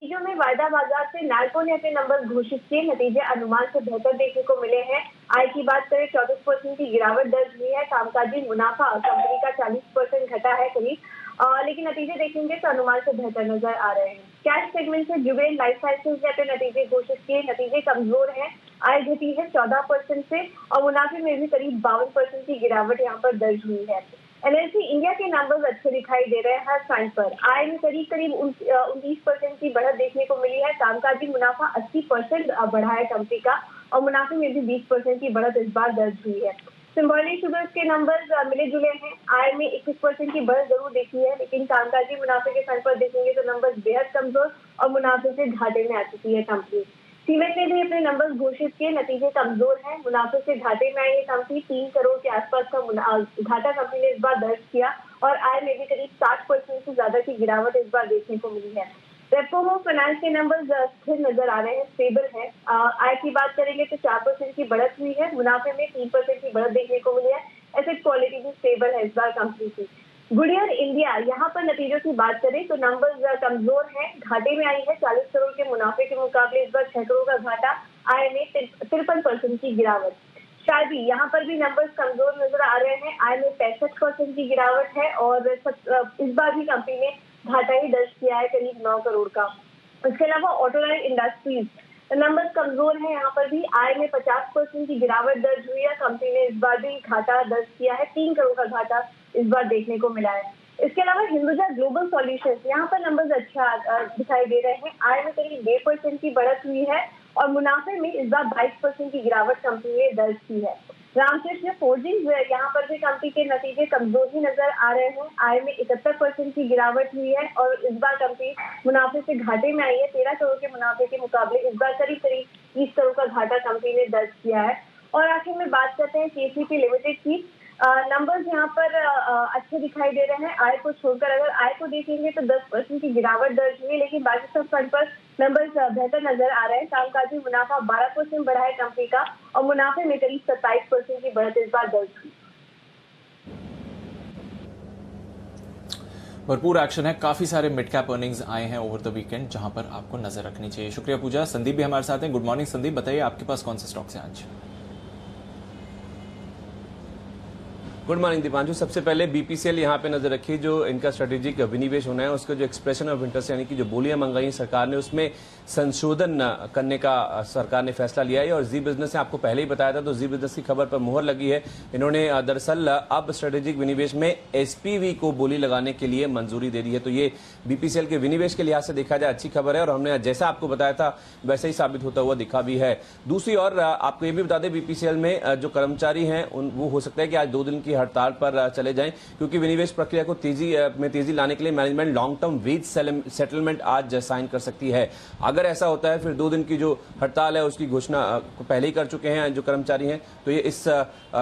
नतीजों में वायदा बाजार से नाल्को ने अपने नंबर घोषित किए, नतीजे अनुमान से बेहतर देखने को मिले हैं। आय की बात करें 24% की गिरावट दर्ज हुई है। कामकाजी मुनाफा कंपनी का 40% घटा है करीब, लेकिन नतीजे देखेंगे तो अनुमान से बेहतर नजर आ रहे हैं। कैश सेगमेंट से जुबेल लाइफ साइंसेज ने अपने नतीजे घोषित किए, नतीजे कमजोर हैं। आय घटी है 14% से और मुनाफे में भी करीब 52% की गिरावट यहाँ पर दर्ज हुई है। NLC इंडिया के नंबर्स अच्छे दिखाई दे रहे हैं हर फ्रंट पर। आय में करीब 19% की बढ़त देखने को मिली है। कामकाजी मुनाफा 80% बढ़ा है कंपनी का और मुनाफे में भी 20% की बढ़त इस बार दर्ज हुई है। सिंबॉली शुगर्स के नंबर्स मिले जुले हैं। आय में 21% की बढ़त जरूर देखी है, लेकिन कामकाजी मुनाफे के फ्रंट पर देखेंगे तो नंबर्स बेहद कमजोर और मुनाफे से घाटे में आ चुकी है कंपनी। सीमेंट ने भी अपने नंबर्स घोषित किए, नतीजे कमजोर हैं, मुनाफे से घाटे में आई है कंपनी। 3 करोड़ के आसपास का घाटा कंपनी ने इस बार दर्ज किया और आय में भी करीब 60% से ज्यादा की गिरावट इस बार देखने को मिली है। रेपको फाइनेंस के नंबर्स स्थिर नजर आ रहे हैं, स्टेबल है। आय की बात करेंगे तो 4% की बढ़त हुई है, मुनाफे में 3% की बढ़त देखने को मिली है। एसेट क्वालिटी भी स्टेबल है इस बार कंपनी की। गुडियर इंडिया, यहाँ पर नतीजों की बात करें तो नंबर्स कमजोर हैं, घाटे में आई है। 40 करोड़ के मुनाफे के मुकाबले इस बार 6 करोड़ का घाटा, आय में 53% की गिरावट। शादी, यहाँ पर भी नंबर्स कमजोर नजर आ रहे हैं। आय में 65% की गिरावट है और इस बार भी कंपनी ने घाटा ही दर्ज किया है करीब 9 करोड़ का। इसके अलावा ऑटोलाइन इंडस्ट्रीज नंबर्स कमजोर है, यहाँ पर भी आय में 50% की गिरावट दर्ज हुई है। कंपनी ने इस बार भी घाटा दर्ज किया है, 3 करोड़ का घाटा इस बार देखने को मिला है। इसके अलावा हिंदुजा ग्लोबल सॉल्यूशंस, यहाँ पर नंबर्स अच्छा दिखाई दे रहे हैं। आय में करीब 2% की बढ़त हुई है और मुनाफे में इस बार 22% की गिरावट कंपनी ने दर्ज की है। रामकृष्ण फोर्जिंग्स, यहाँ पर भी कंपनी के नतीजे कमजोर ही नजर आ रहे हैं। आय में 71% की गिरावट हुई है और इस बार कंपनी मुनाफे से घाटे में आई है। 13 करोड़ के मुनाफे के मुकाबले इस बार करीब 30 करोड़ का घाटा कंपनी ने दर्ज किया है। और आखिर में बात करते हैं KCP लिमिटेड की। नंबर्स यहाँ पर अच्छे दिखाई दे रहे हैं। आय को छोड़कर अगर आय को देखेंगे तो 10% की गिरावट दर्ज हुई, लेकिन बाकी सब फ्रंट पर नंबर्स बेहतर नजर आ रहे हैं। कामकाजी मुनाफा 12% बढ़ा है कंपनी का और मुनाफे में करीब 27% की बढ़त इस बार दर्ज हुई। भरपूर एक्शन है, काफी सारे मिड कैप अर्निंग्स आए हैं ओवर द वीकेंड, जहां पर आपको नजर रखनी चाहिए। शुक्रिया पूजा। संदीप भी हमारे साथ हैं। गुड मॉर्निंग संदीप, बताइए आपके पास कौन से स्टॉक्स हैं आज? Good morning Deepanshu. सबसे पहले बीपीसीएल यहाँ पे नजर रखिए, जो इनका स्ट्रेटेजिक विनिवेश होना है उसका जो एक्सप्रेशन ऑफ इंटरेस्ट यानी कि जो बोलियां मंगाई सरकार ने उसमें संशोधन करने का सरकार ने फैसला लिया है। और जी बिजनेस ने आपको पहले ही बताया था, तो जी बिजनेस की खबर पर मुहर लगी है। इन्होंने दरअसल अब स्ट्रेटेजिक विनिवेश में एसपीवी को बोली लगाने के लिए मंजूरी दे दी है। तो ये बीपीसीएल के विनिवेश के लिहाज से देखा जाए अच्छी खबर है, और हमने जैसा आपको बताया था वैसे ही साबित होता हुआ दिखा भी है। दूसरी ओर आपको ये भी बता दें, बीपीसीएल में जो कर्मचारी हैं वो हो सकता है कि आज 2 दिन की हड़ताल पर चले जाएं, क्योंकि विनिवेश प्रक्रिया को तेजी लाने के लिए management long term wage settlement आज साइन कर सकती है। अगर ऐसा होता है फिर 2 दिन की जो हड़ताल है उसकी घोषणा पहले ही कर चुके हैं जो कर्मचारी हैं, तो ये इस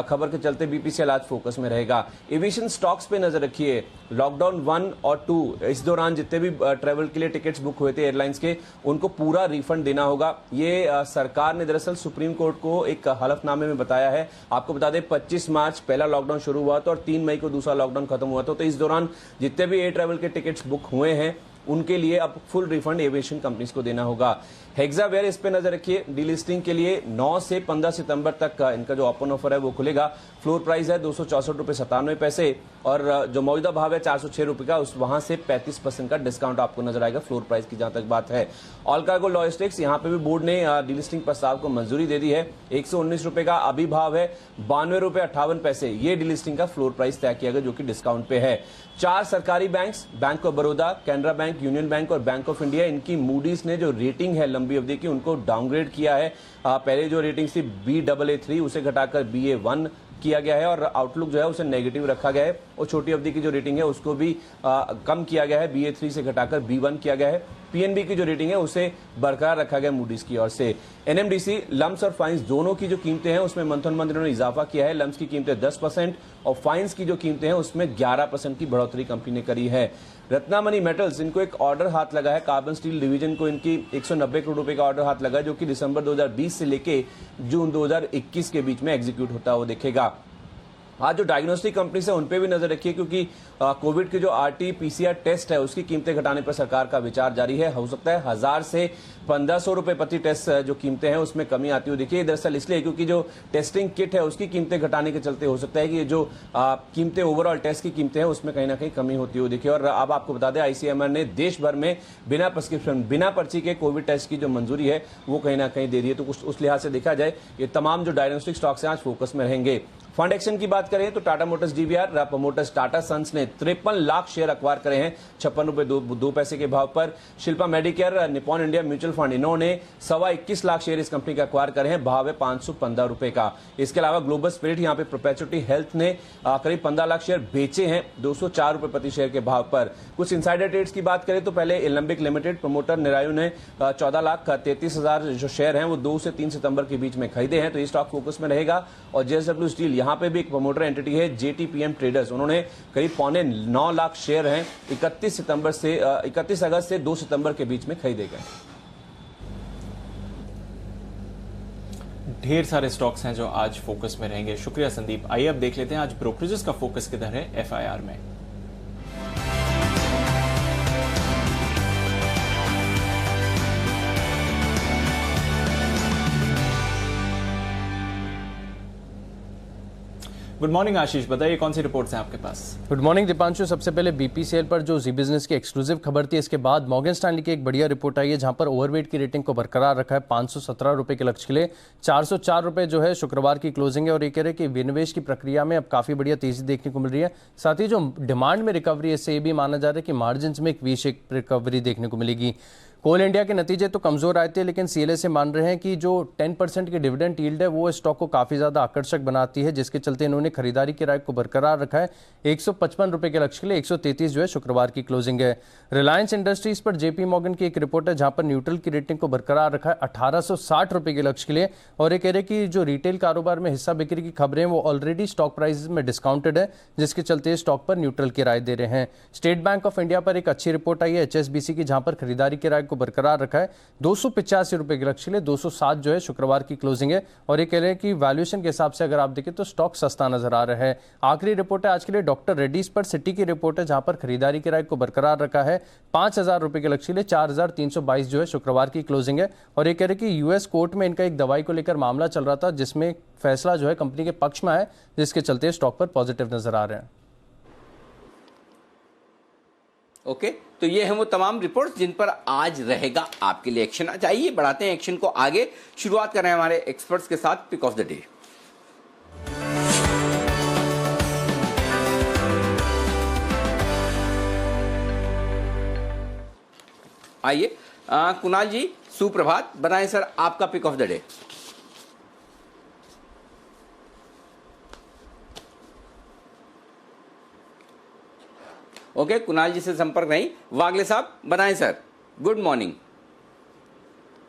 खबर के चलते बीपीसीएल आज फोकस में रहेगा। एविएशन स्टॉक्स पे नजर रखिए। लॉकडाउन 1 और 2 इस दौरान जितने भी ट्रेवल के लिए टिकट्स बुक हुए थे एयरलाइंस के, उनको पूरा रिफंड देना होगा। ये सरकार ने दरअसल सुप्रीम कोर्ट को एक हलफनामे में बताया है। आपको बता दें 25 मार्च पहला लॉकडाउन शुरू हुआ था और 3 मई को दूसरा लॉकडाउन खत्म हुआ था। तो इस दौरान जितने भी एयर ट्रेवल के टिकट्स बुक हुए हैं उनके लिए अब फुल रिफंड एविएशन कंपनीज को देना होगा। हेक्सावेयर, इस पे नजर रखिए। डीलिस्टिंग के लिए 9 से 15 सितंबर तक इनका जो ओपन ऑफर है वो खुलेगा। फ्लोर प्राइस है 264 रुपए 97 पैसे, और जो मौजूदा भाव है 406 रुपए का, उस वहां से 35% का डिस्काउंट आपको नजर आएगा फ्लोर प्राइस की जहां तक बात है। ऑल कार्गो लॉजिस्टिक्स, यहाँ पे भी बोर्ड ने डीलिस्टिंग प्रस्ताव को मंजूरी दे दी है। 119 रुपए का अभी भाव है, 92 रुपए 58 पैसे ये डीलिस्टिंग का फ्लोर प्राइस तय किया गया, जो कि डिस्काउंट पे है। 4 सरकारी banks, bank of Baroda, Canara bank, union bank और बैंक ऑफ इंडिया, इनकी मूडीज ने जो रेटिंग है लंबी अवधि की उनको डाउनग्रेड किया है। पहले जो रेटिंग थी Baa3 उसे घटाकर Ba1 किया गया है, और आउटलुक जो है उसे नेगेटिव रखा गया है। और छोटी अवधि की जो रेटिंग है उसको भी कम किया गया है, Ba3 से घटाकर B1 किया गया है। पीएनबी की जो रेटिंग है उसे बरकरार रखा गया मूडीज की ओर से। एनएमडीसी, लम्स और फाइन्स दोनों की जो कीमतें हैं उसमें मंथ ऑन मंथ इन्होंने इजाफा किया है। लम्स की कीमतें 10% और फाइन्स की जो कीमतें हैं उसमें 11% की बढ़ोतरी कंपनी ने करी है। रत्नामणि मेटल्स, इनको एक ऑर्डर हाथ लगा है। कार्बन स्टील डिवीजन को इनकी 190 करोड़ रुपए का ऑर्डर हाथ लगा है, जो कि दिसंबर 2020 से लेके जून 2021 के बीच में एग्जीक्यूट होता हुआ दिखेगा। आज जो डायग्नोस्टिक कंपनीज है उन पे भी नजर रखिए, क्योंकि कोविड के जो आरटी-पीसीआर टेस्ट है उसकी कीमतें घटाने पर सरकार का विचार जारी है। हो सकता है 1000 से 1500 रुपए प्रति टेस्ट जो कीमतें हैं उसमें कमी आती हुई देखिए। दरअसल इसलिए क्योंकि जो टेस्टिंग किट है उसकी कीमतें घटाने के चलते हो सकता है कि जो कीमतें ओवरऑल टेस्ट की कीमतें हैं उसमें कहीं ना कहीं कमी होती हुई देखिए। और अब आपको बता दें आईसीएमआर ने देश भर में बिना प्रिस्क्रिप्शन, बिना पर्ची के कोविड टेस्ट की जो मंजूरी है वो कहीं ना कहीं दे दी है। तो उस लिहाज से देखा जाए ये तमाम जो डायग्नोस्टिक स्टॉक्स हैं आज फोकस में रहेंगे। फंड एक्शन की बात करें तो Tata Motors DVR, promoters Tata Sons ने 53 लाख शेयर अक्वायर करे हैं 56 रुपए 2 पैसे के भाव पर। Shilpa Medicare, Nippon India mutual fund, इन्होंने 21.25 लाख शेयर इस कंपनी का अक्वायर करे हैं, भाव है 515 रुपए का। इसके अलावा ग्लोबल स्पिरिट, यहाँ पे परपेचुटी हेल्थ ने करीब 15 लाख शेयर बेचे हैं 204 रुपए प्रति शेयर के भाव पर। कुछ इंसाइडर ट्रेड्स की बात करें तो पहले एलंबिक लिमिटेड प्रमोटर निरायु ने 14,33,000 जो शेयर हैं वो 2 से 3 सितंबर के बीच में खरीदे हैं, तो ये स्टॉक फोकस में रहेगा। और जेएसडब्ल्यू स्टील, यहाँ पे भी एक प्रमोटर एंटिटी है जेटीपीएम ट्रेडर्स, उन्होंने करीब 9.25 लाख शेयर हैं 31 अगस्त से 2 सितंबर के बीच में खरीदे गए। ढेर सारे स्टॉक्स हैं जो आज फोकस में रहेंगे। शुक्रिया संदीप। आइए अब देख लेते हैं आज ब्रोकरेजेस का फोकस किधर है एफआईआर में। गुड मॉर्निंग आशीष, बताइए कौन सी रिपोर्ट्स हैं आपके पास? Good morning Deepanshu. सबसे पहले बीपीसीएल पर जो जी बिजनेस की एक्सक्लूसिव खबर थी, इसके बाद मॉर्गन स्टैनली की एक बढ़िया रिपोर्ट आई है जहां पर ओवरवेट की रेटिंग को बरकरार रखा है 517 रुपए के लक्ष्य के लिए। 404 रुपए जो है शुक्रवार की क्लोजिंग है, और ये कह रहे कि विनिवेश की प्रक्रिया में अब काफी बढ़िया तेजी देखने को मिल रही है। साथ ही जो डिमांड में रिकवरी है, इससे ये भी माना जा रहा है कि मार्जिन में एक वी शेप रिकवरी देखने को मिलेगी। कोल इंडिया के नतीजे तो कमजोर आए थे, लेकिन सीएलए से मान रहे हैं कि जो 10% की डिविडेंड यील्ड है वो स्टॉक को काफी ज्यादा आकर्षक बनाती है, जिसके चलते इन्होंने खरीदारी की राय को बरकरार रखा है। 155 रुपए के लक्ष्य के लिए 133 जो है शुक्रवार की क्लोजिंग है। रिलायंस इंडस्ट्रीज पर जेपी मॉर्गन की एक रिपोर्ट है जहां पर न्यूट्रल की रेटिंग को बरकरार रखा है 1860 रुपए के लक्ष्य के लिए, और ये कह रहे कि जो रिटेल कारोबार में हिस्सा बिक्री की खबरें वो ऑलरेडी स्टॉक प्राइस में डिस्काउंटेड है, जिसके चलते स्टॉक पर न्यूट्रल की राय दे रहे हैं। स्टेट बैंक ऑफ इंडिया पर एक अच्छी रिपोर्ट आई है एचएसबीसी की, जहां पर खरीदारी की राय को बरकरार रखा है 285 रुपए के लक्ष्य के लिए। 207 जो है शुक्रवार की क्लोजिंग है और ये कह रहे हैं कि वैल्यूएशन के हिसाब से अगर आप देखें तो स्टॉक सस्ता नजर आ रहा है। आखिरी रिपोर्ट है आज के लिए डॉक्टर रेड्डीज पर, सिटी की रिपोर्ट है जहां पर खरीदारी की राय को बरकरार रखा है 5,000 रुपए के लक्ष्य के लिए। 4,322 जो है शुक्रवार की क्लोजिंग है और ये कह रहे हैं कि यूएस कोर्ट में इनका एक दवाई को लेकर मामला चल रहा था जिसमें फैसला जो है कंपनी के पक्ष में है, जिसके चलते स्टॉक पर पॉजिटिव नजर आ रहे हैं। ओके, तो ये है वो तमाम रिपोर्ट्स जिन पर आज रहेगा आपके लिए एक्शन। आइए बढ़ाते हैं एक्शन को आगे। शुरुआत कर रहे हैं हमारे एक्सपर्ट्स के साथ पिक ऑफ द डे। आइए कुणाल जी, सुप्रभात, बताएं सर आपका pick of the day. Okay, Kunal ji से संपर्क नहीं। वागले साहब बताएं sir, good morning.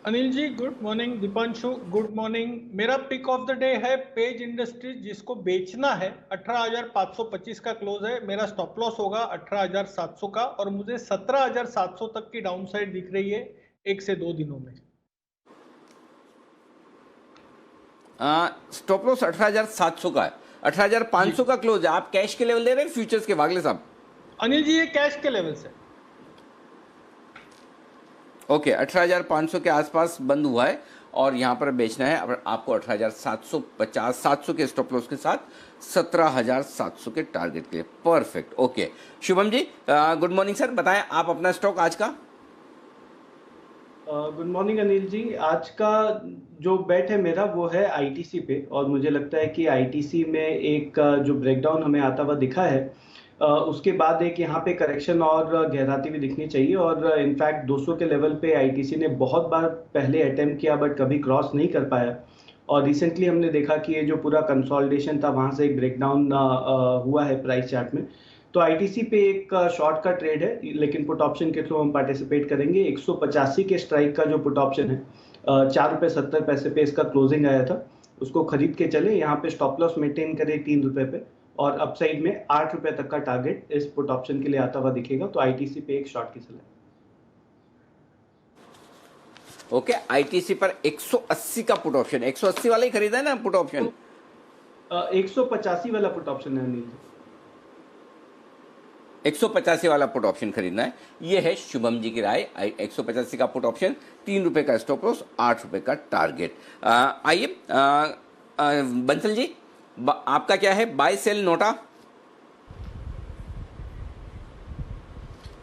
Anil ji good morning, Deepanshu good morning. मेरा पिक ऑफ द डे है पेज इंडस्ट्रीज, जिसको बेचना है 18,525 का क्लोज है। मेरा स्टॉप लॉस होगा 18,700 का और मुझे 17,700 तक की डाउन साइड दिख रही है 1 से 2 दिनों में। स्टॉप लॉस 18,700 का है, 18,500 का क्लोज है। आप कैश के लेवल दे रहे हैं फ्यूचर्स के वागले साहब? अनिल जी ये कैश के लेवल से। ओके, 18,500 के आसपास बंद हुआ है और यहां पर बेचना है आपको 18,750, 700 के स्टॉप लॉस के साथ 17,700 के टारगेट के लिए। Perfect. Okay, Shubham ji good morning sir, बताएं आप अपना स्टॉक आज का। Good morning Anil ji. आज का जो बेट है मेरा वो है आईटीसी पे और मुझे लगता है कि आईटीसी में एक जो ब्रेकडाउन हमें आता हुआ दिखा है उसके बाद एक यहाँ पे करेक्शन और गहराती भी दिखनी चाहिए और इनफैक्ट 200 के लेवल पे आईटीसी ने बहुत बार पहले अटेम्प्ट किया बट कभी क्रॉस नहीं कर पाया और रिसेंटली हमने देखा कि ये जो पूरा कंसोलिडेशन था वहाँ से एक ब्रेकडाउन हुआ है प्राइस चार्ट में। तो आईटीसी पे एक शॉर्ट का ट्रेड है लेकिन पुट ऑप्शन के थ्रू हम पार्टिसिपेट करेंगे। 185 के स्ट्राइक का जो पुट ऑप्शन है 4 रुपये 70 पैसे पे इसका क्लोजिंग आया था, उसको खरीद के चले। यहाँ पे स्टॉप लॉस मेंटेन करें 3 रुपये पे और अपसाइड में 8 रुपये तक का टारगेट इस पुट ऑप्शन के लिए आता हुआ दिखेगा। तो आईटीसी पे एक शॉर्ट की सलाह। ओके, आईटीसी पर 180 का पुट ऑप्शन, 180 वाला ही खरीदा है ना पुट ऑप्शन? 185 वाला पुट ऑप्शन है अनिल जी। 185 वाला पुट ऑप्शन खरीदना है, ये है शुभम जी की राय। 185 का पुट ऑप्शन, 3 रुपए का स्टॉप लॉस, 8 रुपए का टारगेट। आइए बंसल जी, आपका क्या है, बाय सेल नोटा?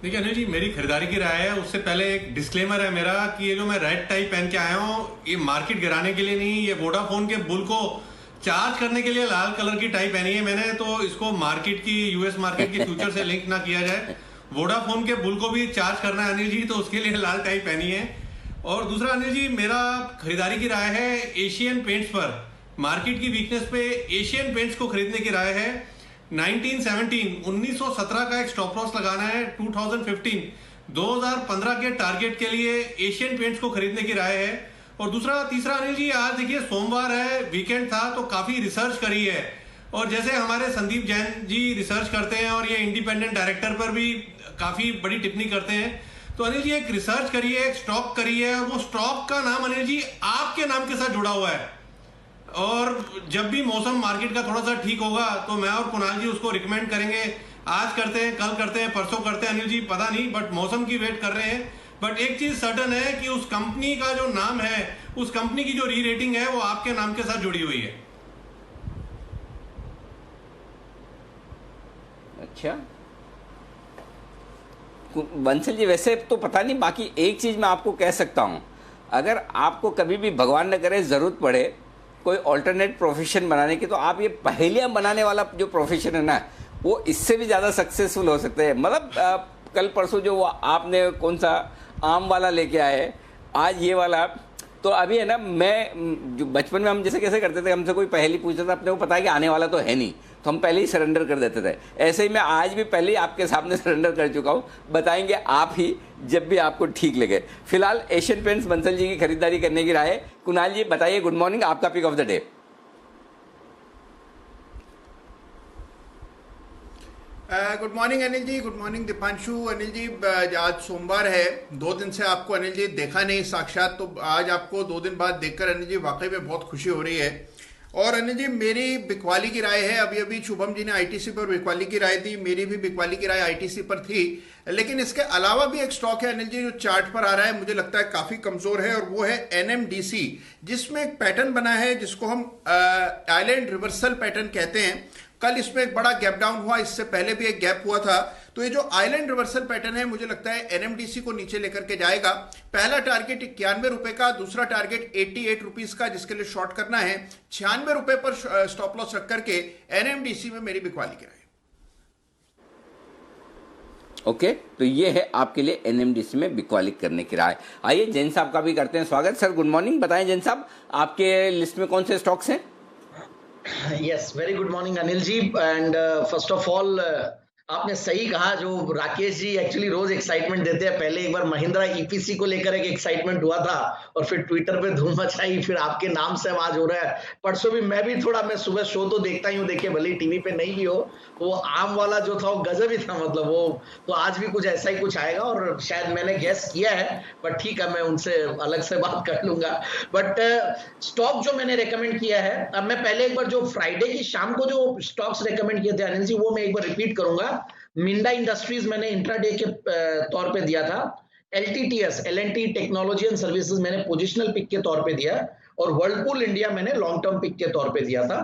देखिए अनिल जी, मेरी खरीदारी की राय है। उससे पहले एक डिस्क्लेमर है मेरा कि ये जो मैं रेड टाई पहन के आया हूँ ये मार्केट गिराने के लिए नहीं, ये वोडाफोन के बुल को चार्ज करने के लिए लाल कलर की टाई पहनी है मैंने। तो इसको मार्केट की, यूएस मार्केट की फ्यूचर से लिंक ना किया जाए। वोडाफोन के बुल को भी चार्ज करना है अनिल जी, तो उसके लिए लाल टाई पहनी है। और दूसरा अनिल जी, मेरा खरीदारी की राय है एशियन पेंट्स पर। मार्केट की वीकनेस पे एशियन पेंट्स को खरीदने की राय है। 1917 का एक स्टॉप लॉस लगाना है। 2015 के टारगेट के लिए एशियन पेंट्स को खरीदने की राय है। और तीसरा अनिल जी, आज देखिए सोमवार है, वीकेंड था, तो काफी रिसर्च करी है और जैसे हमारे संदीप जैन जी रिसर्च करते हैं और ये इंडिपेंडेंट डायरेक्टर पर भी काफी बड़ी टिप्पणी करते हैं, तो अनिल जी एक रिसर्च करी है, एक स्टॉक करी है और वो स्टॉक का नाम अनिल जी आपके नाम के साथ जुड़ा हुआ है। और जब भी मौसम मार्केट का थोड़ा सा ठीक होगा तो मैं और कुणाल जी उसको रिकमेंड करेंगे। आज करते हैं, कल करते हैं, परसों करते हैं अनिल जी, पता नहीं, बट मौसम की वेट कर रहे हैं। बट एक चीज सर्टन है कि उस कंपनी का जो नाम है, उस कंपनी की जो री रेटिंग है वो आपके नाम के साथ जुड़ी हुई है। अच्छा बंसल जी, वैसे तो पता नहीं, बाकी एक चीज मैं आपको कह सकता हूं, अगर आपको कभी भी भगवान न करे जरूरत पड़े कोई ऑल्टरनेट प्रोफेशन बनाने की, तो आप ये पहेलियां बनाने वाला जो प्रोफेशन है ना, वो इससे भी ज़्यादा सक्सेसफुल हो सकते हैं। मतलब कल परसों जो वो आपने कौन सा आम वाला लेके आए, आज ये वाला, तो अभी है ना, मैं जो बचपन में हम जैसे कैसे करते थे, हमसे कोई पहेली पूछता था, अपने को पता है कि आने वाला तो है नहीं, तो हम पहले ही सरेंडर कर देते थे। ऐसे ही मैं आज भी पहले ही आपके सामने सरेंडर कर चुका हूँ, बताएंगे आप ही जब भी आपको ठीक लगे। फिलहाल एशियन पेंट्स बंसल जी की खरीदारी करने की राय है। कुणाल जी बताइए, गुड मॉर्निंग, आपका pick of the day. Good morning Anil ji, good morning Deepanshu. Anil ji, आज सोमवार है, 2 दिन से आपको अनिल जी देखा नहीं साक्षात, तो आज आपको 2 दिन बाद देखकर अनिल जी वाकई में बहुत खुशी हो रही है। और अनिल जी, मेरी बिकवाली की राय है, अभी अभी शुभम जी ने आईटीसी पर बिकवाली की राय दी, मेरी भी बिकवाली की राय आईटीसी पर थी, लेकिन इसके अलावा भी एक स्टॉक है अनिल जी जो चार्ट पर आ रहा है, मुझे लगता है काफी कमजोर है, और वो है एनएमडीसी, जिसमें एक पैटर्न बना है जिसको हम आइलैंड रिवर्सल पैटर्न कहते हैं। कल इसमें एक बड़ा गैप डाउन हुआ, इससे पहले भी एक गैप हुआ था, तो ये जो आइलैंड रिवर्सल पैटर्न है मुझे लगता है एनएमडीसी को नीचे लेकर के जाएगा। पहला टारगेट 91 रुपए का, दूसरा टारगेट 88 रुपीज का, जिसके लिए शॉर्ट करना है। 96 रुपए पर स्टॉप लॉस रख करके एनएमडीसी में मेरी बिकवाली की राय। ओके, तो ये है आपके लिए एनएमडीसी में बिकवाली करने की राय। आइए जैन साहब का भी करते हैं स्वागत। सर गुड मॉर्निंग, बताएं जैन साहब आपके लिस्ट में कौन से स्टॉक्स हैं? Yes, very good morning Anil ji. And first of all आपने सही कहा, जो राकेश जी एक्चुअली रोज एक्साइटमेंट देते हैं। पहले एक बार महिंद्रा ईपीसी को लेकर एक एक्साइटमेंट हुआ था और फिर ट्विटर पे धूम मचाई, फिर आपके नाम से आवाज हो रहा है। परसों भी मैं सुबह शो तो देखता ही हूँ, देखिए भले टीवी पे नहीं भी हो, वो आम वाला जो था वो गजब ही था, मतलब वो तो आज भी कुछ ऐसा ही कुछ आएगा, और शायद मैंने गेस किया है, बट ठीक है मैं उनसे अलग से बात कर लूंगा। बट स्टॉक जो मैंने रेकमेंड किया है, अब मैं पहले एक बार जो फ्राइडे की शाम को जो स्टॉक्स रेकमेंड किए थे अनिल जी, वो मैं एक बार रिपीट करूंगा। मिंडा इंडस्ट्रीज मैंने इंट्राडे के तौर पे दिया था, LTTS L&T technology and services मैंने पोजिशनल पिक के तौर पे दिया, और वर्लपूल इंडिया मैंने लॉन्ग टर्म पिक के तौर पे दिया था।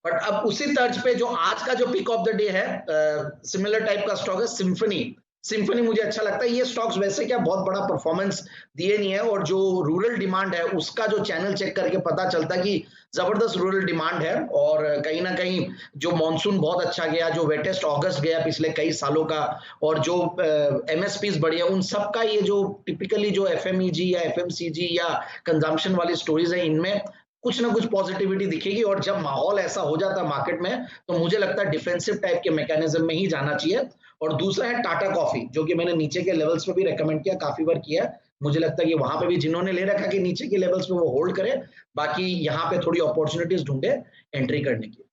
बट अब उसी तर्ज पे जो आज का जो पिक ऑफ द डे है, सिमिलर टाइप का स्टॉक है सिम्फनी मुझे अच्छा लगता है। ये स्टॉक्स वैसे क्या बहुत बड़ा परफॉर्मेंस दिए नहीं है, और जो रूरल डिमांड है उसका जो चैनल चेक करके पता चलता है कि जबरदस्त रूरल डिमांड है, और कहीं ना कहीं जो मॉनसून बहुत अच्छा गया, जो वेटेस्ट अगस्त गया पिछले कई सालों का, और जो एमएसपीज बढ़िया, उन सब का ये जो टिपिकली जो एफएमईजी या एफएमसीजी या कंजम्पशन वाली स्टोरीज है, इनमें कुछ ना कुछ पॉजिटिविटी दिखेगी। और जब माहौल ऐसा हो जाता है मार्केट में, तो मुझे लगता है डिफेंसिव टाइप के मैकेनिज्म में ही जाना चाहिए। और दूसरा है टाटा कॉफी, जो कि मैंने नीचे के लेवल्स पे भी रेकमेंड किया, काफी बार किया। मुझे लगता है कि वहां पे भी जिन्होंने ले रखा कि नीचे के लेवल्स पे वो होल्ड करे, बाकी यहाँ पे थोड़ी अपॉर्चुनिटीज ढूंढे एंट्री करने की।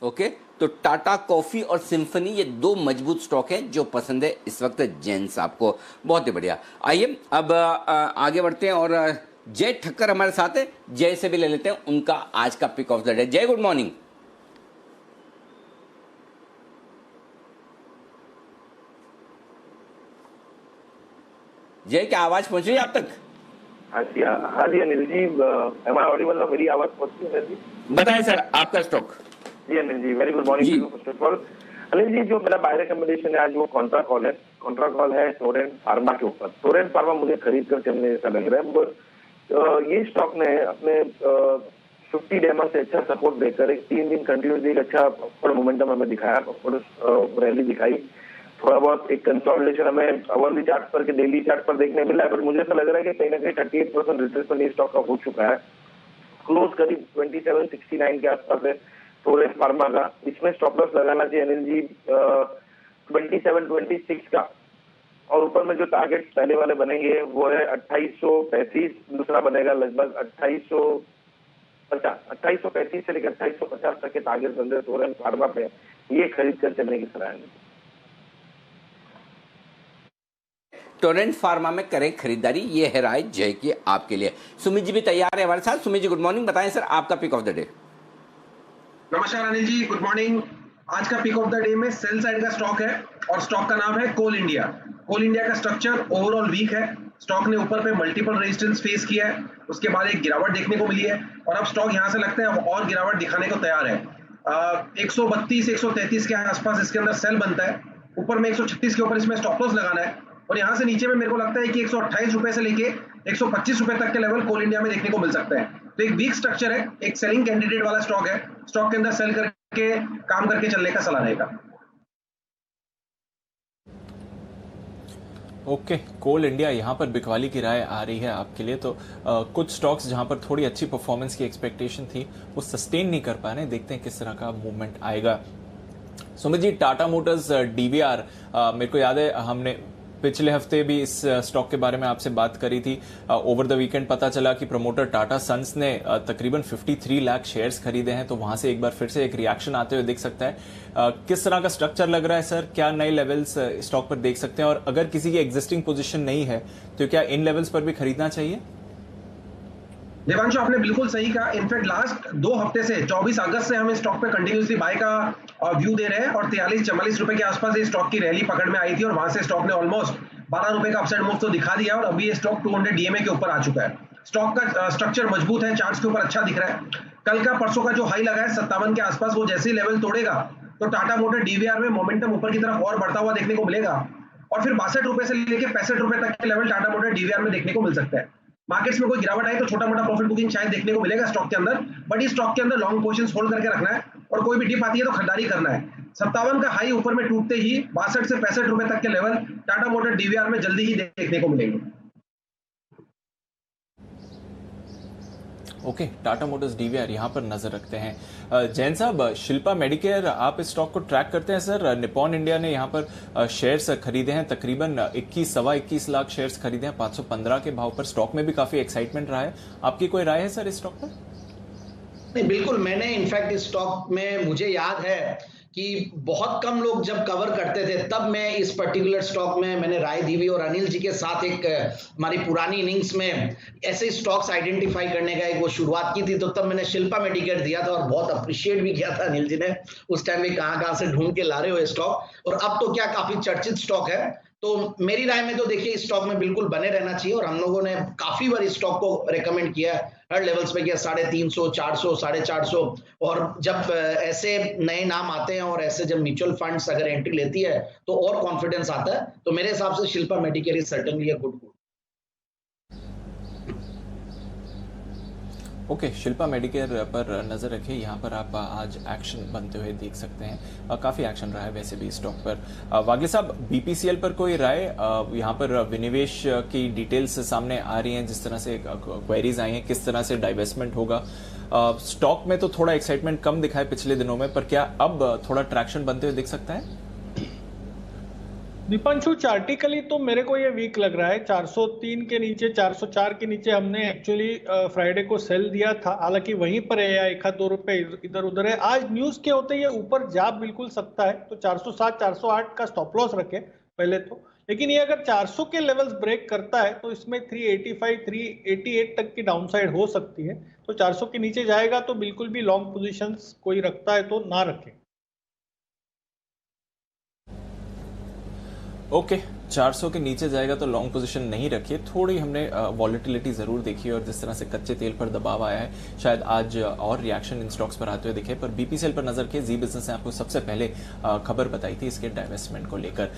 ओके, तो टाटा कॉफी और सिम्फनी ये 2 मजबूत स्टॉक हैं जो पसंद है इस वक्त जैन साहब को। बहुत ही बढ़िया। आइए अब आगे बढ़ते हैं, और जय ठक्कर हमारे साथ है, जय से भी ले लेते हैं उनका आज का pick of the day. Jay good morning. Jay, क्या आवाज पहुंच रही है आप तक? हाँ जी Anil ji, am I audible? मेरी आवाज पहुंचती है जी? बताएं सर आपका स्टॉक। जी Anil ji, very good morning first of all. Anil ji, जो मेरा बाय रिकमेंडेशन है आज वो कॉन्ट्रा कॉल है टोरेंट फार्मा के ऊपर। टोरेंट फार्मा मुझे खरीद कर चलने ऐसा लग रहा है। ये स्टॉक ने अपने 50 डेमा से अच्छा सपोर्ट देकर 3 दिन कंटिन्यूसली अच्छा मोमेंटम हमें दिखाया, रैली दिखाई। थोड़ा बहुत एक कंसोलिडेशन हमें अवर्ली चार्ट पर के डेली चार्ट पर देखने मिला है, बट मुझे ऐसा लग रहा है कि कहीं ना कहीं 38% रिट्रेसमेंट इस स्टॉक का हो चुका है। क्लोज करीब 2769 के आसपास है टोरेंट फार्मा का। इसमें स्टॉप लॉस लगाना चाहिए अनिल जी 2726 का, और ऊपर में जो टारगेट पहले वाले बनेंगे वो है 2835, दूसरा बनेगा लगभग 2835 से लेकर 2850 तक के टारगेट बन रहे टोरेंट फार्मा पे। ये खरीद कर चलने की सलाह है। टोरेंट फार्मा में करें खरीदारी, ये है राय जय की आपके लिए। सुमित जी भी तैयार है हमारे साथ। सुमित जी गुड मॉर्निंग, बताएं सर आपका पिक ऑफ द डे। नमस्कार अनिल जी, गुड मॉर्निंग। आज का पिक ऑफ द डे में सेल साइड का स्टॉक है, और स्टॉक का नाम है कोल इंडिया। कोल इंडिया का स्ट्रक्चर ओवरऑल वीक है। स्टॉक ने ऊपर पे मल्टीपल रेजिस्टेंस फेस किया है, उसके बाद एक गिरावट देखने को मिली है, और अब स्टॉक यहां से लगता है और गिरावट दिखाने को तैयार है। 132 133 के आसपास इसके अंदर सेल बनता है, ऊपर में 136 के ऊपर इसमें स्टॉप लॉस लगाना है, और यहां से नीचे में मेरे को लगता है कि 128 रुपए से लेके 125 रुपए तक के लेवल कोल इंडिया में देखने को मिल सकता है। तो एक वीक स्ट्रक्चर है, एक सेलिंग कैंडिडेट वाला स्टॉक है। स्टॉक के अंदर सेल करके काम करके चलने का सलाह रहेगा। ओके, कोल इंडिया यहाँ पर बिकवाली की राय आ रही है आपके लिए। तो कुछ स्टॉक्स जहां पर थोड़ी अच्छी परफॉर्मेंस की एक्सपेक्टेशन थी वो सस्टेन नहीं कर पा रहे, देखते हैं किस तरह का मूवमेंट आएगा। सुमित जी, टाटा मोटर्स डीवीआर, मेरे को याद है हमने पिछले हफ्ते भी इस स्टॉक के बारे में आपसे बात करी थी। ओवर द वीकेंड पता चला कि प्रमोटर टाटा सन्स ने तकरीबन 53 लाख शेयर्स खरीदे हैं, तो वहां से एक बार फिर से एक रिएक्शन आते हुए दिख सकता है। किस तरह का स्ट्रक्चर लग रहा है सर? क्या नए लेवल्स स्टॉक पर देख सकते हैं? और अगर किसी की एग्जिस्टिंग पोजीशन नहीं है तो क्या इन लेवल्स पर भी खरीदना चाहिए? देवांशु, आपने बिल्कुल सही कहा। इनफैक्ट लास्ट 2 हफ्ते से 24 अगस्त से हम इस स्टॉक पे कंटिन्यूसली बाय का व्यू दे रहे हैं और 43-44 रुपए के आसपास ये स्टॉक की रैली पकड़ में आई थी और वहां से स्टॉक ने ऑलमोस्ट 12 रुपए का अपसाइड मूव तो दिखा दिया और अभी ये स्टॉक 200 डीएमए के ऊपर आ चुका है। स्टॉक का स्ट्रक्चर मजबूत है, चार्ट्स के ऊपर अच्छा दिख रहा है। कल का परसों का जो हाई लगा है 57 के आसपास, वो जैसे ही लेवल तोड़ेगा तो टाटा मोटर डीवीआर में मोमेंटम ऊपर की तरफ और बढ़ता हुआ देखने को मिलेगा और फिर 62 रुपए से लेकर 65 रुपए तक के लेवल टाटा मोटर डीवीआर में देखने को मिल सकता है। मार्केट्स में कोई गिरावट आई तो छोटा मोटा प्रॉफिट बुकिंग शायद देखने को मिलेगा स्टॉक के अंदर, बट इस स्टॉक के अंदर लॉन्ग पोजीशंस होल्ड करके रखना है और कोई भी डिप आती है तो खरीदारी करना है। 57 का हाई ऊपर में टूटते ही 62 से 65 रुपए तक के लेवल टाटा मोटर डीवीआर में जल्दी ही देखने को मिलेंगे। ओके, टाटा मोटर्स डीवीआर यहां पर नजर रखते हैं। जैन साहब, शिल्पा मेडिकेयर, आप इस स्टॉक को ट्रैक करते हैं सर? निपॉन इंडिया ने यहां पर शेयर्स खरीदे हैं, तकरीबन 21 लाख शेयर्स खरीदे हैं 515 के भाव पर। स्टॉक में भी काफी एक्साइटमेंट रहा है, आपकी कोई राय है सर इस स्टॉक पर? नहीं, बिल्कुल। मैंने इनफैक्ट इस स्टॉक में, मुझे याद है कि बहुत कम लोग जब कवर करते थे तब मैं इस पर्टिकुलर स्टॉक में मैंने राय दी हुई और अनिल जी के साथ एक हमारी पुरानी इनिंग्स में ऐसे स्टॉक्स आइडेंटिफाई करने का एक वो शुरुआत की थी, तो तब मैंने शिल्पा मेडिकेयर दिया था और बहुत अप्रिशिएट भी किया था अनिल जी ने उस टाइम में कहां से ढूंढ के ला रहे हो ये स्टॉक। और अब तो क्या काफी चर्चित स्टॉक है, तो मेरी राय में तो देखिए इस स्टॉक में बिल्कुल बने रहना चाहिए और हम लोगों ने काफी बार इस स्टॉक को रेकमेंड किया है, हर लेवल्स पे किया, 350, 400, 450। और जब ऐसे नए नाम आते हैं और ऐसे जब म्यूचुअल फंड्स अगर एंट्री लेती है तो और कॉन्फिडेंस आता है। तो मेरे हिसाब से Shilpa Medicare is certainly a good. Okay, Shilpa Medicare पर नजर रखिए। यहाँ पर आप आज एक्शन बनते हुए देख सकते हैं, काफी एक्शन रहा है वैसे भी स्टॉक पर। वागले साहब, बीपीसीएल पर कोई राय? यहाँ पर विनिवेश की डिटेल्स सामने आ रही हैं, जिस तरह से क्वेरीज आई हैं, किस तरह से डाइवेस्टमेंट होगा। स्टॉक में तो थोड़ा एक्साइटमेंट कम दिखा है पिछले दिनों में, पर क्या अब थोड़ा ट्रैक्शन बनते हुए दिख सकता है? दीपांशु, चार्टिकली तो मेरे को ये वीक लग रहा है। 403 के नीचे, 404 के नीचे हमने एक्चुअली फ्राइडे को सेल दिया था, हालांकि वहीं पर है या 1-2 रुपए इधर उधर है। आज न्यूज के होते ये ऊपर जा बिल्कुल सकता है, तो 407, 408 का स्टॉप लॉस रखे पहले तो। लेकिन ये अगर 400 के लेवल्स ब्रेक करता है तो इसमें 385, 388 तक की डाउनसाइड हो सकती है। तो 400 के नीचे जाएगा तो बिल्कुल भी लॉन्ग पोजिशंस कोई रखता है तो ना रखे। ओके, 400 के नीचे जाएगा तो लॉन्ग पोजीशन नहीं रखिए। थोड़ी हमने वॉलेटिलिटी जरूर देखी है और जिस तरह से कच्चे तेल पर दबाव आया है, शायद आज और रिएक्शन इन स्टॉक्स पर आते हुए दिखे। पर बीपीसीएल पर नजर किए, जी बिजनेस ने आपको सबसे पहले खबर बताई थी इसके डाइवेस्टमेंट को लेकर।